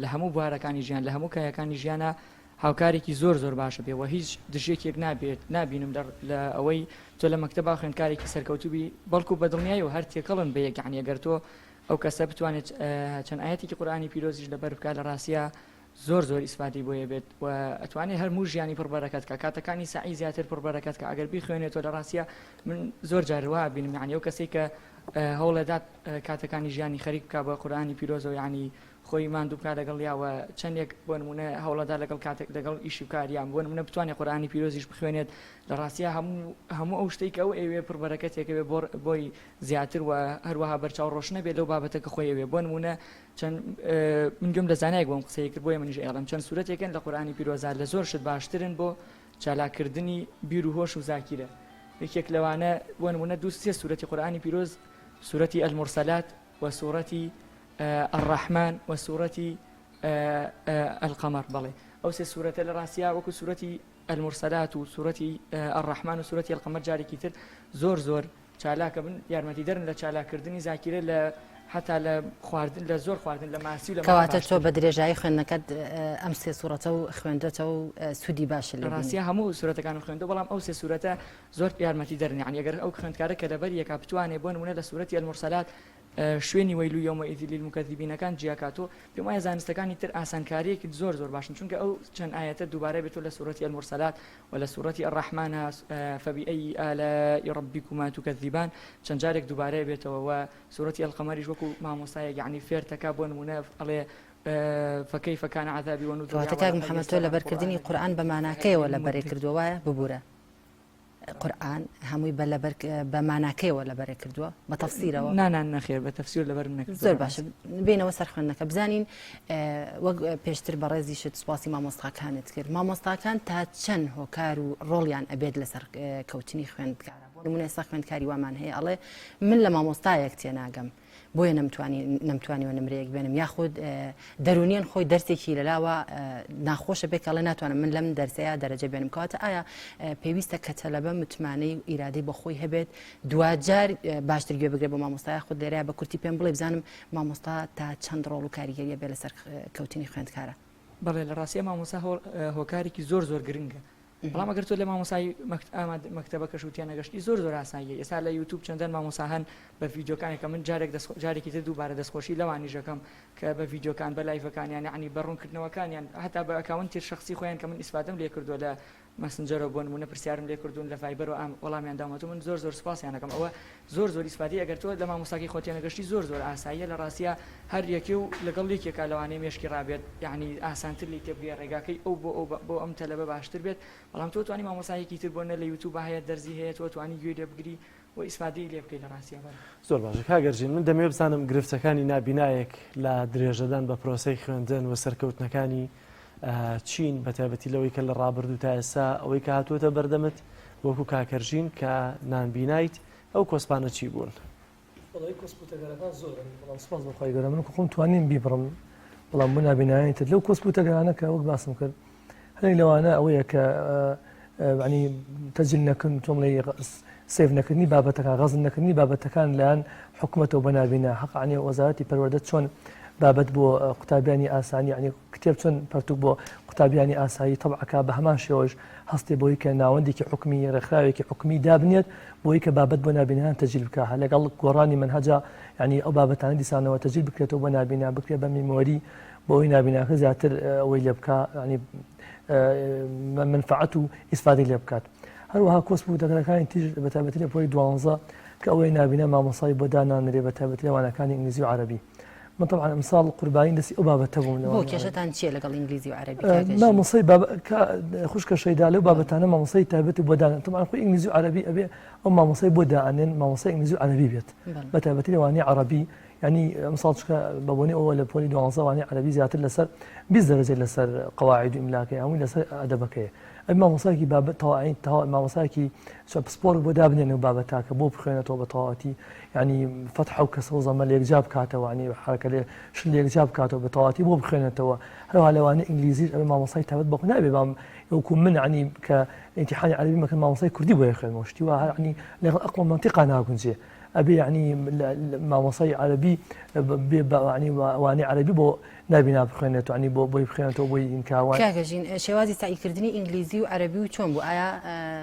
[SPEAKER 10] لە هەموو بوارەکانی ژیان لە هەموو کایەکانی ژیانە هاوکارێکی زۆر زۆر باشە بێ و هیچ دژێکێک نابینم لە ئەوەی تۆ لە مەکتەبا خوێندکارێکی سەرکەوتوبی بەڵکو بە دڵنیایی و هەر تێکەڵن بە یەکیان ئەگەر تۆ ئەو کەسە بتوانێت چەند ئاەتێکی قورئانی پیرۆزیش لەبەر بکات لە ڕاستیە زۆر زۆر ئیسفادی بۆیە بێت و ئەتوانێت هەرموو ژیانی پڕبەرەکەت کە کاتەکانی سعی زیاتر پڕبەرەکەت کە ئەگەر بیخوێنێتەوە لە ڕاستیە من زۆر جاروا بینم یعنی ئەو کەسێک کە هەوڵەدات کاتەکانی ژیانی خەریک بکە بە قورئانی پیرۆز و یعنی خۆی ماندوو بکات لەگەڵ یاوە چەندێک بۆ نمونە هەوڵەدا لەگەڵ کاتێک لەگەڵ ئیشی کاریان بۆ نمونە بتوانێت قورئانی پیرۆزیش بخوێنێت لە ڕاستیە هەموو ئەو شتێک ئەو ئەوێ پڕبەرەکەتێکەوێ بۆی زیاتر و هەروەها بەرچاو ڕۆشنە بێت لەو بابەتەکە خۆی ئەوێ بۆ نمونە چەند من گوێم لە زانایەک بۆم قسەی کرد بۆیە منیش ئێڵم چەند سوورەتێکن لە قورئانی پیرۆزە لە زۆر شت باشترن بۆ چالاکردنی بیر و هۆش و زاکیرە یەکێک لەوانە بۆ نمونە دوو سێ سوورەتی قورئانی پیرۆز سوورەتی المرسلات وسوورەتی الرحمن وسوورەتی القمر بڵێ ئەو سێ سوورەتە لە ڕاستیا وەکو سوورەتی المرسلات و سوورەتی الرحمن و سوورەتی القمر جارێکی تر زۆر چالاکە بن یارمەتی دەرن لە چالاکردنی زاکیرە لە حتا لە خواردن لە زۆر خواردن لە ماسی و لە
[SPEAKER 1] کەواتە تۆ بە درێژایی خوێندنەکەت ئەم سێ سوورەتە و خوێندێتەوە و سوودی باشە لە
[SPEAKER 10] ڕاستیە هەموو سوورەتەکان خوێندە بەڵام ئەو سێ سوورەتە زۆر یارمەتی دەرن یعنی ئەگەر ئەو خوێندکارە کە لەبەر یەکا بتوانێت بۆ نمونە لە سوورەتی المرسلات شوێنی وەیل و یەومەئیذ للمکەذبینەکان جیاکاتۆ پێم وایە زانستەکانی تر ئاسانکاریەکی زۆر باشن چونکە ئەو چەند ئاەتە دووبارە بێتەوە لە سوورەتی المرسلات و لە سوورەتی الرحمن فبأي آلاء ربكما تكذبان چەند جارێک دووبارە بێتەوە و سوورەتی القمەریش وەکو مامۆستایەک یعنی فێرتەکە بۆ نمونە ئەڵێ فكيف كان عذابي ونذر.
[SPEAKER 1] کاک محەممەد تۆ لەبەرکردنی قورئان بە ماناکەیەوە لەبەرێ کردووە وایە ببوورە قورئان هەمووی بە ماناکەیەوە لەبەرێ کردووە بە تەفسیرەوە
[SPEAKER 10] نەخێر بە تەفسیر لەبەر نەکرد.
[SPEAKER 1] زۆر باشە بینەوە سەر خوێندنەکە بزانین وەک پێشتر بە ڕێزیشت سوپاسی مامۆستاکانت کرد مامۆستاکان تا چەند هۆکار و ڕۆڵیان ئەبێت لەسەر کەوتنی خوێندکارە بۆ نمونە ئێستا خوێندکاری وامان هەیە ئەڵێ من لە مامۆستایەک تێناگەم بۆیە نەمتوانیوە نمرەیەک بێنم یاخود دەرونیان خۆی دەرسێکی لەلاوە ناخۆشە بێت کەڵێ ناتوانم من لەم دەرسەیە دەرەجە بێنم کەواتە ئایا پێویستە کە تەلەبە متمانەی و ئیرادەی بە خۆی هەبێت دوجار باشتر گوێ بگرێت بۆ مامۆستای خود لێرەیە بە کورتی پێم بڵێ بزانم مامۆستا تا چەند ڕۆڵ و کاریگەریە بێ لەسەر کەوتنی خوێندکارە.
[SPEAKER 10] بەڵێ لە ڕاستیە مامۆستا هۆکارێکی زۆر گرنگە بەڵام ئەگەر تۆ لە مامۆسای مەکتەبە کەشوتیان نەگەشتی زۆر ئاساییە ئێستا لە یوتیوب چەندەن مامۆسا هەن بە ڤیدیۆکانی کە من جارێکی تر دووبارە دەستخۆشی لەوانیژەکەم کە بە ڤیدیۆکان بە لایڤەکانیان عنی بەڕوونکردنەوەکانیان هەتا بە ئەکاونتی شخصی خۆیان کە من ئیسفادەم لێ کردووە لە مەسنجەرە بۆ نمونە پرسیارم لێ کردوون لە فایبەر و وەڵامیان داوەتەوە من زۆر سپاسیان دەکەم ئەوە زۆر ئیسفادی ئەگەر تۆ لە مامۆستاکی خۆتیان نەگەشتی زۆر ئاساییە لە ڕاستیە هەر یەکێ و لەگەڵ یەکێکا لەوانەیە مێشکی ڕابێت یعنی ئاسانتر لی تێبگەێ ڕێگاکەی ئەو بۆ ئەم تەلەبە باشتر بێت بەڵام تۆ توانی مامۆستایەکی تر بۆنە لە یوتیوب هەیە دەرزی هەیە تۆ توانی گوێ لێ بگری و ئیسفادەی لێ بکەی لە ڕاستیە
[SPEAKER 2] زۆر باشە کاگەرجین من دەمێ بزانم گرفتەکانی نابینایەک لە درێژەدان بە پرۆسەی خوێندن و سەرکەوتنەکانی چین بە تایبەتی لەوەی کە لە ڕابردوو تا ئێستا ئەوەی کە هاتووەتە بەردەمت وەکو کاکەرژین کە نانبینایت ئەو کۆسپانە چی بوون؟
[SPEAKER 9] وڵی کۆسپوتەگەرەکان زۆرن بەڵام سپاس بەخوای گەورە من خۆم توانیم بیبڕم بەڵام بۆ نابیناییتت لەو کۆسپوتەگەرانە کە وەک باسم کرد هەرێک لەوانە ئەوەیە کە ینی تەجیل نەکردن تۆم لە سێڤ نەکردنی بابەتەکان غەزم نەکردنی بابەتەکان لەیان حکوومەتەوە بە نابینا حەقانی وەزارەتی پەروەردە چۆن بابەت بۆ قوتابیانی ئاسانی ینی کتێب چۆن پەرتوک بۆ قوتابیانی ئاسایی تەبعەکە بە هەمان شێوەش هەستی بۆی کە ناوەندێکی حکمی ڕێکخراوێکی حکمی دابنێت بۆی کە بابەت بۆ نابینەکان تەجیل بکە لەگەڵ گۆڕانی منهەجە ینی ئەو بابەتانە دیسانەوە تەجیل بکرێتەوە بۆ نابینا بکرێت بە میمۆری بۆ ئەوی نابیناکە زیاتر ئەوەی لێ بکە ینی منفعەت و ئیسفادەی لێ بکات. هەروەها کۆسپوتەگەرەکانی تیژ بە تایبەتی لە پۆلی 12 کە ئەوەی نابینە مامۆسای بۆ دانانرێ بە تایبەتی لەوانەکانی ئینگلیزی و عەرەبی. من طبعا امثال قرباني دسي بابته
[SPEAKER 1] بو كيشتان شي لقال انجليزي وعربي
[SPEAKER 9] ما مصيب خوشك شيدا له بابتانا ما مصيب تابت بودان طبعا خو انجليزي وعربي ابي اما مصيب بودان ما مصيب انجليزي وعربي بيت بتابتي واني عربي يعني مثال بابوني اول بولي دوانزا واني عربي زيات لسر بزرجه لسر قواعد املاكيه او لسر ادبكيه اما مصاكي باب طواعين ما مصاكي شاب سبور بودابني بابتاك بو بخينته بطاواتي يعني فتحه وكسر زمان الإجاب كاتو يعني حركة شو الإجاب كاتو بطاقتي مو بخينته هذا على واني إنجليزي ما مصاي تبت بقنا بام يكون من يعني كامتحان عربي ما كان ما مصاي كردي بيخل مشتي يعني أقوى منطقة أنا أكون زي أبي يعني ما مصاي عربي يعني واني عربي بو نابينا بخينته يعني بو بخينته بو إنكاوان
[SPEAKER 1] كاجين شوازي سعي كردني إنجليزي وعربي وشون بو آيا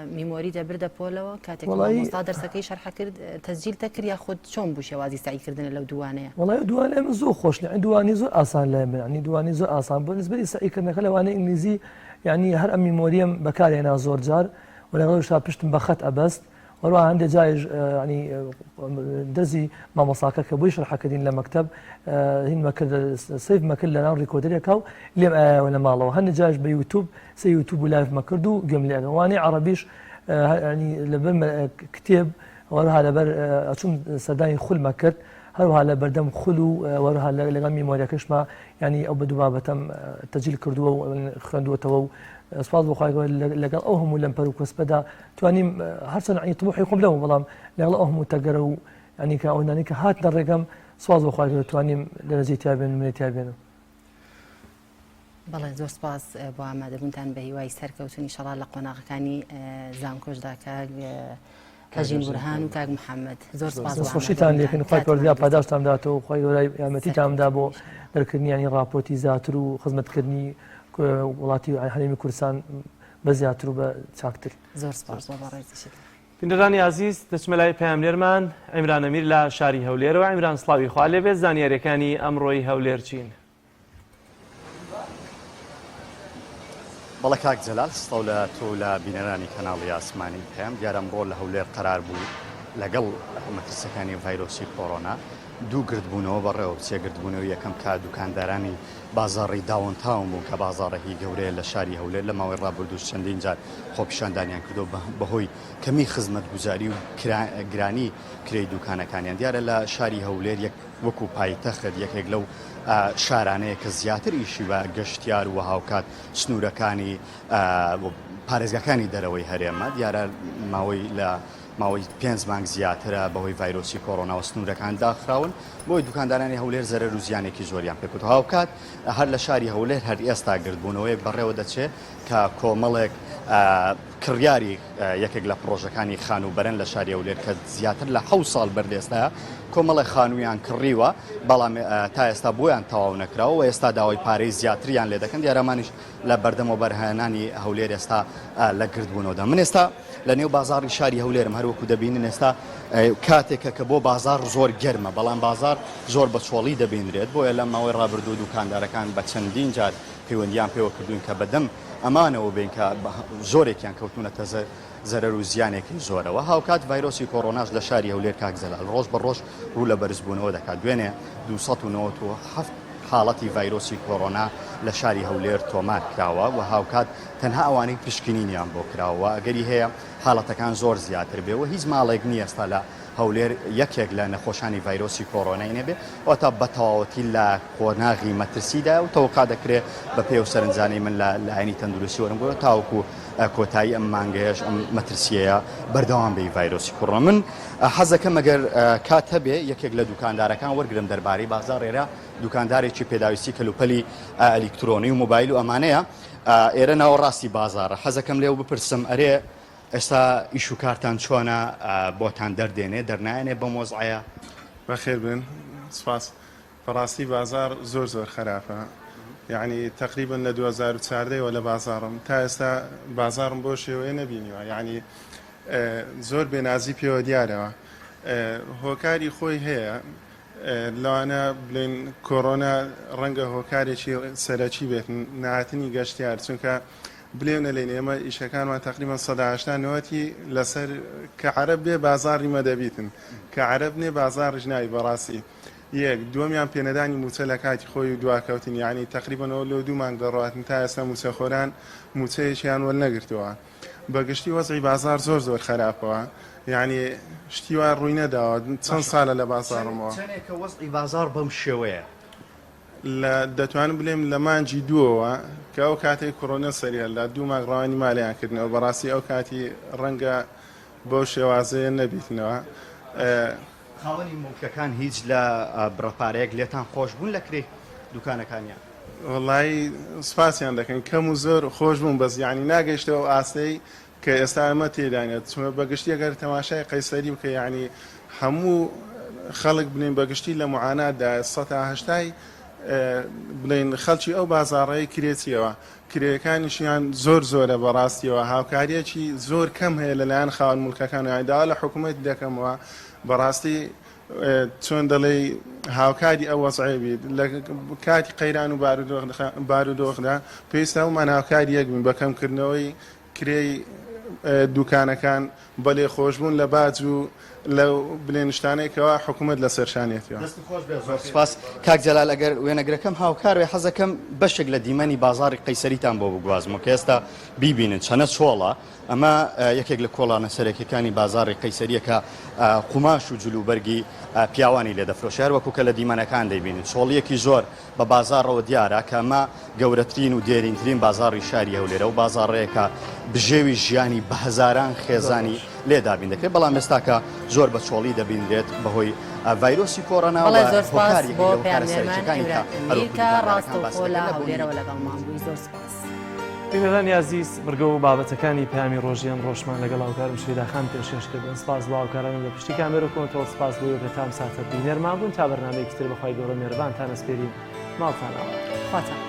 [SPEAKER 1] ميموري دبردا بولو كاتك مصادر سكي شرح كرد تسجيل تكر ياخذ شون بو شوازي سعي كردنا لو دوانية
[SPEAKER 9] والله دوانية من زو خوش يعني دواني زو آسان لا يعني دواني زو آسان بالنسبة لي سعي كردنا خلا واني إنجليزي يعني هر ميموريم بكاري أنا زور جار ولا غير شابشت بخت أبست وروح عندي جايج يعني درزي ما مصاكا كبوي شرح كدين لمكتب هين ما كل صيف ما كل لنا ريكوردري كاو اللي ولا ما الله هن جايج بيوتيوب سي يوتيوب لايف ما كردو قم لي واني عربيش يعني لبر كتاب وروح لبر اشوم سداني خل ما كرت هروح لبردم خلو وروح لغمي موريكش ما يعني او بدو بابتم تسجيل كردو خندو تو سپاس بخوای لەگەڵ ئەو هەموو لەم پەروکۆس بەدا توانیم هەرچەند عنی طموحی خۆم لەوە بەڵام لەگەڵ ئەو هەموو تەگەرە و ینی کە ئەوانەی کە هاتنە ڕێگەم سپاس بخوای توانیم لە نزیک تا بێنم منێ تا بێنم.
[SPEAKER 1] بەڵێ زۆر سپاس بۆ ئامادەبوونتان بە هیوای سەرکەوتنی شەڵا لە قۆناغەکانی زانکۆشدا کاک کەژین بورهان و کاک محەممەد زۆر سپاس
[SPEAKER 9] خۆشیتان لێکن خی پەروەردگار پاداشتان داتەوە خی گەورەی یارمەتیتاندا بۆ دەرکردنیانی راپۆرتی زیاتر و خزمەتکردنی وڵاتی هەرێمی کوردستان بە زیاتر و بە چاکتر.
[SPEAKER 1] زۆر سپاس بۆ بەڕێزیشت.
[SPEAKER 2] بینەرانی عزیز دەچمە لای پەیاملێرمان عیمران ئەمیر لە شاری هەولێرەوە. عیمران سڵاوی خوا لێبێت، زانیاریەکانی ئەمڕۆی هەولێر چین؟
[SPEAKER 11] بەڵێ کاک جەلال سڵاو لە تۆ لە بینەرانی کەناڵی ئاسمانی پێم دیارە ئەمڕۆ لە هەولێر قەرار بوو لەگەڵ مەترسەکانی ڤایرۆسی کۆڕۆنا دوو گردبوونەوە بەڕێوە بچێگردبوونەوە یەکەم کا دوکاندارانی بازاڕی داونتاون بوون کە بازاڕێکی گەورەیە لە شاری هەولێر لە ماوەی ڕابردوو چەندین جار خۆپیشاندانیان کردو بەهۆی کەمی خزمەت گوزاری و گرانی کرێی دوکانەکانیان. دیارە لە شاری هەولێر وەکو پایتەخت یەکێک لەو شارانەیە کە زیاتر ئیشی بە گەشتیار و هاوکات سنوورەکانی پارێزگاکانی دەرەوەی هەرێمە دیارە ماوەی 5 مانگ زیاترە بەهۆی ڤایرۆسی کۆڕۆنا و سنوورەکان داخراون بۆی دوکاندارانی هەولێر زەرەر و زیانێکی زۆریان پێکوت. هاوکات هەر لە شاری هەولێر هەر ئێستا گردبوونەوەی بەڕێوە دەچێت کە کۆمەڵێک کڕیاری یەکێک لە پرۆژەکانی خانوبەرن لە شاری هەولێر کە زیاتر لە 7 ساڵ بەردێستاە کۆمەڵی خانوویان کڕیوە بەڵام تا ئێستا بۆیان تەواو نەکراوە و ئێستا داوای پارەی زیاتریان لێ دەکەن. دیارەمانیش لە بەردەمەوە بەرهێنانی هەولێر ئێستا لە گردبوونەوەدا. من ئێستا لە نێو بازاڕی شاری هەولێرم هەروەکو دەبینن ئێستا کاتێکە کە بۆ بازار زۆر گەرمە بەڵام بازار زۆر بەچۆڵی دەبینرێت بۆیە لە ماوەی ڕابردوو دوکاندارەکان بە چەندین جار پەیوەندیان پێوە کردوین کە بەدەم ئەمانەوە بین کە زۆرێکیان کەوتونەتە زەرەر و زیانێکی زۆرەوە. هاوکات ڤایرۆسی کۆڕۆناش لە شاری هەولێر کاک جەلال ڕۆژ بە ڕۆژ ڕوو لە بەرزبوونەوە دەکات. دوێنێ 297 حاڵەتی ڤایرۆسی کۆڕۆنا لە شاری هەولێر تۆمار کراوە و هاوکات تەنها ئەوانەی پشکنینیان بۆ کراوە ئەگەری هەیە حاڵەتەکان زۆر زیاتر بێەوە هیچ ماڵێک نیە ئێستا لە هەولێر یەکێک لە نەخۆشانی ڤایرۆسی کۆڕۆنای نەبێ ئەو تا بەتەواوەتی لە قۆناغی مەترسیدا و تەوقع دەکرێت بە پێ و سەرنجانەی من لە لایەنی تەندروستی وەرم بۆ تاوەکو کۆتایی ئەم مانگەیەش ئەم مەترسیەیە بەردەوام بێ ڤایرۆسی کۆڕۆنا. من حەزەکەم ئەگەر کات هەبێ یەکێک لە دوکاندارەکان وەرگرم دەربارەی بازار ئێرە دوکاندارێکی پێداویستی کەلوپەلی ئەلیکترۆنی و مۆبایل و ئەمانەیە ئێرە ناوەڕاستی بازارە حەزەکەم لێو بپرسم ئەرێ ئێستا ئیش و کارتان چۆنە بۆتان دەردێنێ دەرنایەنێ بە مۆزعەیە؟
[SPEAKER 12] بەخێر بن سپاس. بەڕاستی بازار زۆر خراپە یعنی تقریبا لە 2014 لە بازارم تا ئێستا بازارم بۆ شێوەیە نەبینیوە یعنی زۆر بێنازی پێوە دیارەوە هۆکاری خۆی هەیە لەوانە بڵێن کۆڕۆنا ڕەنگە هۆکارێکی سەرەکی بێت نهاتنی گەشتیار چونکە بلێونە لێن ئێمە ئیشەکانمان تقریبا 180 لەسەر کە عەرەب بێ بازاری مەدەبیتن کە عەرەب نێ بازاڕش ناوی بەڕاستی یەک دووەمیان پێنەدانی موچە لە کاتی خۆی و دواکەوتن یعنی تقریبا لە 2 مانگ دەڕاتن تا ئێستا موچەخۆران موچەیەکیان وەل نەگرتووە. بەگشتی وەزعی بازار زۆر خراپەوە یعنی شتیوان ڕووی نەداوە چەند ساڵە لە بازارمەوە
[SPEAKER 11] چەندێکە وەزعی بازار بەم شێوەیە
[SPEAKER 12] لە دەتوانم بڵێم لە مانجی دووەوە کە ئەو کاتێک کۆڕۆنا سەریە لە 2 مانگ ڕەوانی مالیان کردنەوە بەڕاستی ئەو کاتی ڕەنگە بەو شێوازەیە نەبیتنەوە.
[SPEAKER 11] خاوەنی مڵکەکان هیچ لە بڕەپارەیەک لێتان خۆش بوون لە کرێ دوکانەکانیان؟
[SPEAKER 12] وڵی سپاسیان دەکەن کەم و زۆر خۆش بوون بەس یعنی ناگەیشتەوە ئاستەی کە ئێستا ئەمە تێدانێت چونکە بەگشتی ئەگەر تەماشای قەیسەری بکە یعنی هەموو خەڵک بنین بەگشتی لە معاناتدا 180 بڵێن خەڵکی ئەو بازاڕەیە کرێتیەوە کرێەکانیشیان زۆرە بەڕاستیەوە هاوکاریەکی زۆر کەم هەیە لەلایەن خاوەن مولکەکان یادا لە حکوومەت دەکەمەوە بەڕاستی چۆن دەڵێ هاوکاری ئەو وەزعی بیت لە کاتی قەیران و بارودۆخدا پێویستە هەمومان هاوکاری یەک بین بەکەمکردنەوەی کرێی دوکانەکان بەلێ خۆشبوون لە باج و لە بلێنشتانێکەوە حکوومەت لە سەرشانێتەوە.
[SPEAKER 11] سپاس کاک جەلال ئەگەر وێنەگرەکەم هاوکاروێ حەزەکەم بەشێک لە دیمەنی بازاری قەیسەریتان بۆ بگوازمەوە کە ئێستا بیبینن چەنە چۆڵە ئەمە یەکێک لە کۆڵانە سەرەکیەکانی بازاری قەیسەریەکە قوماش و جلوبەرگی پیاوانی لێ دەفرۆشار وەکو کە لە دیمەنەکان دەیبینن چۆڵیەکی زۆر بە بازارەوە دیارە کە ئەمە گەورەترین و دێرینترین بازاری شاری هەولێرە و بازاڕەیەکە بژێوی ژیانی بە هەزاران خێزانی لێدابین دەکرێت بەڵام ئێستا کە زۆر بە چۆڵی دەبینرێت بەهۆی ڤایرۆسی کۆڕۆنا
[SPEAKER 1] بەڵێ زۆر سپاس بۆ پامێرمان ئیمرانمیرکە ڕاستەوخۆ لە هەولێرەوە لەگەڵمان بووی زۆر سپاس.
[SPEAKER 2] بینەرانی عزیز بڕگە و بابەتەکانی پامی ڕۆژیان ڕۆژمان لەگەڵ هاوکارم شێداخان پێشێشکردن. سپاس بۆ هاوکارانم لە پشتی کامێرە و کۆنتۆڵ، سپاس بۆ یۆگەتام ساتە بینەرمان بوون تا بەرنامەیەکی تر بەخوای گەورە مێربان تا نەسپێرین ماڵتانەوە.
[SPEAKER 1] خواتان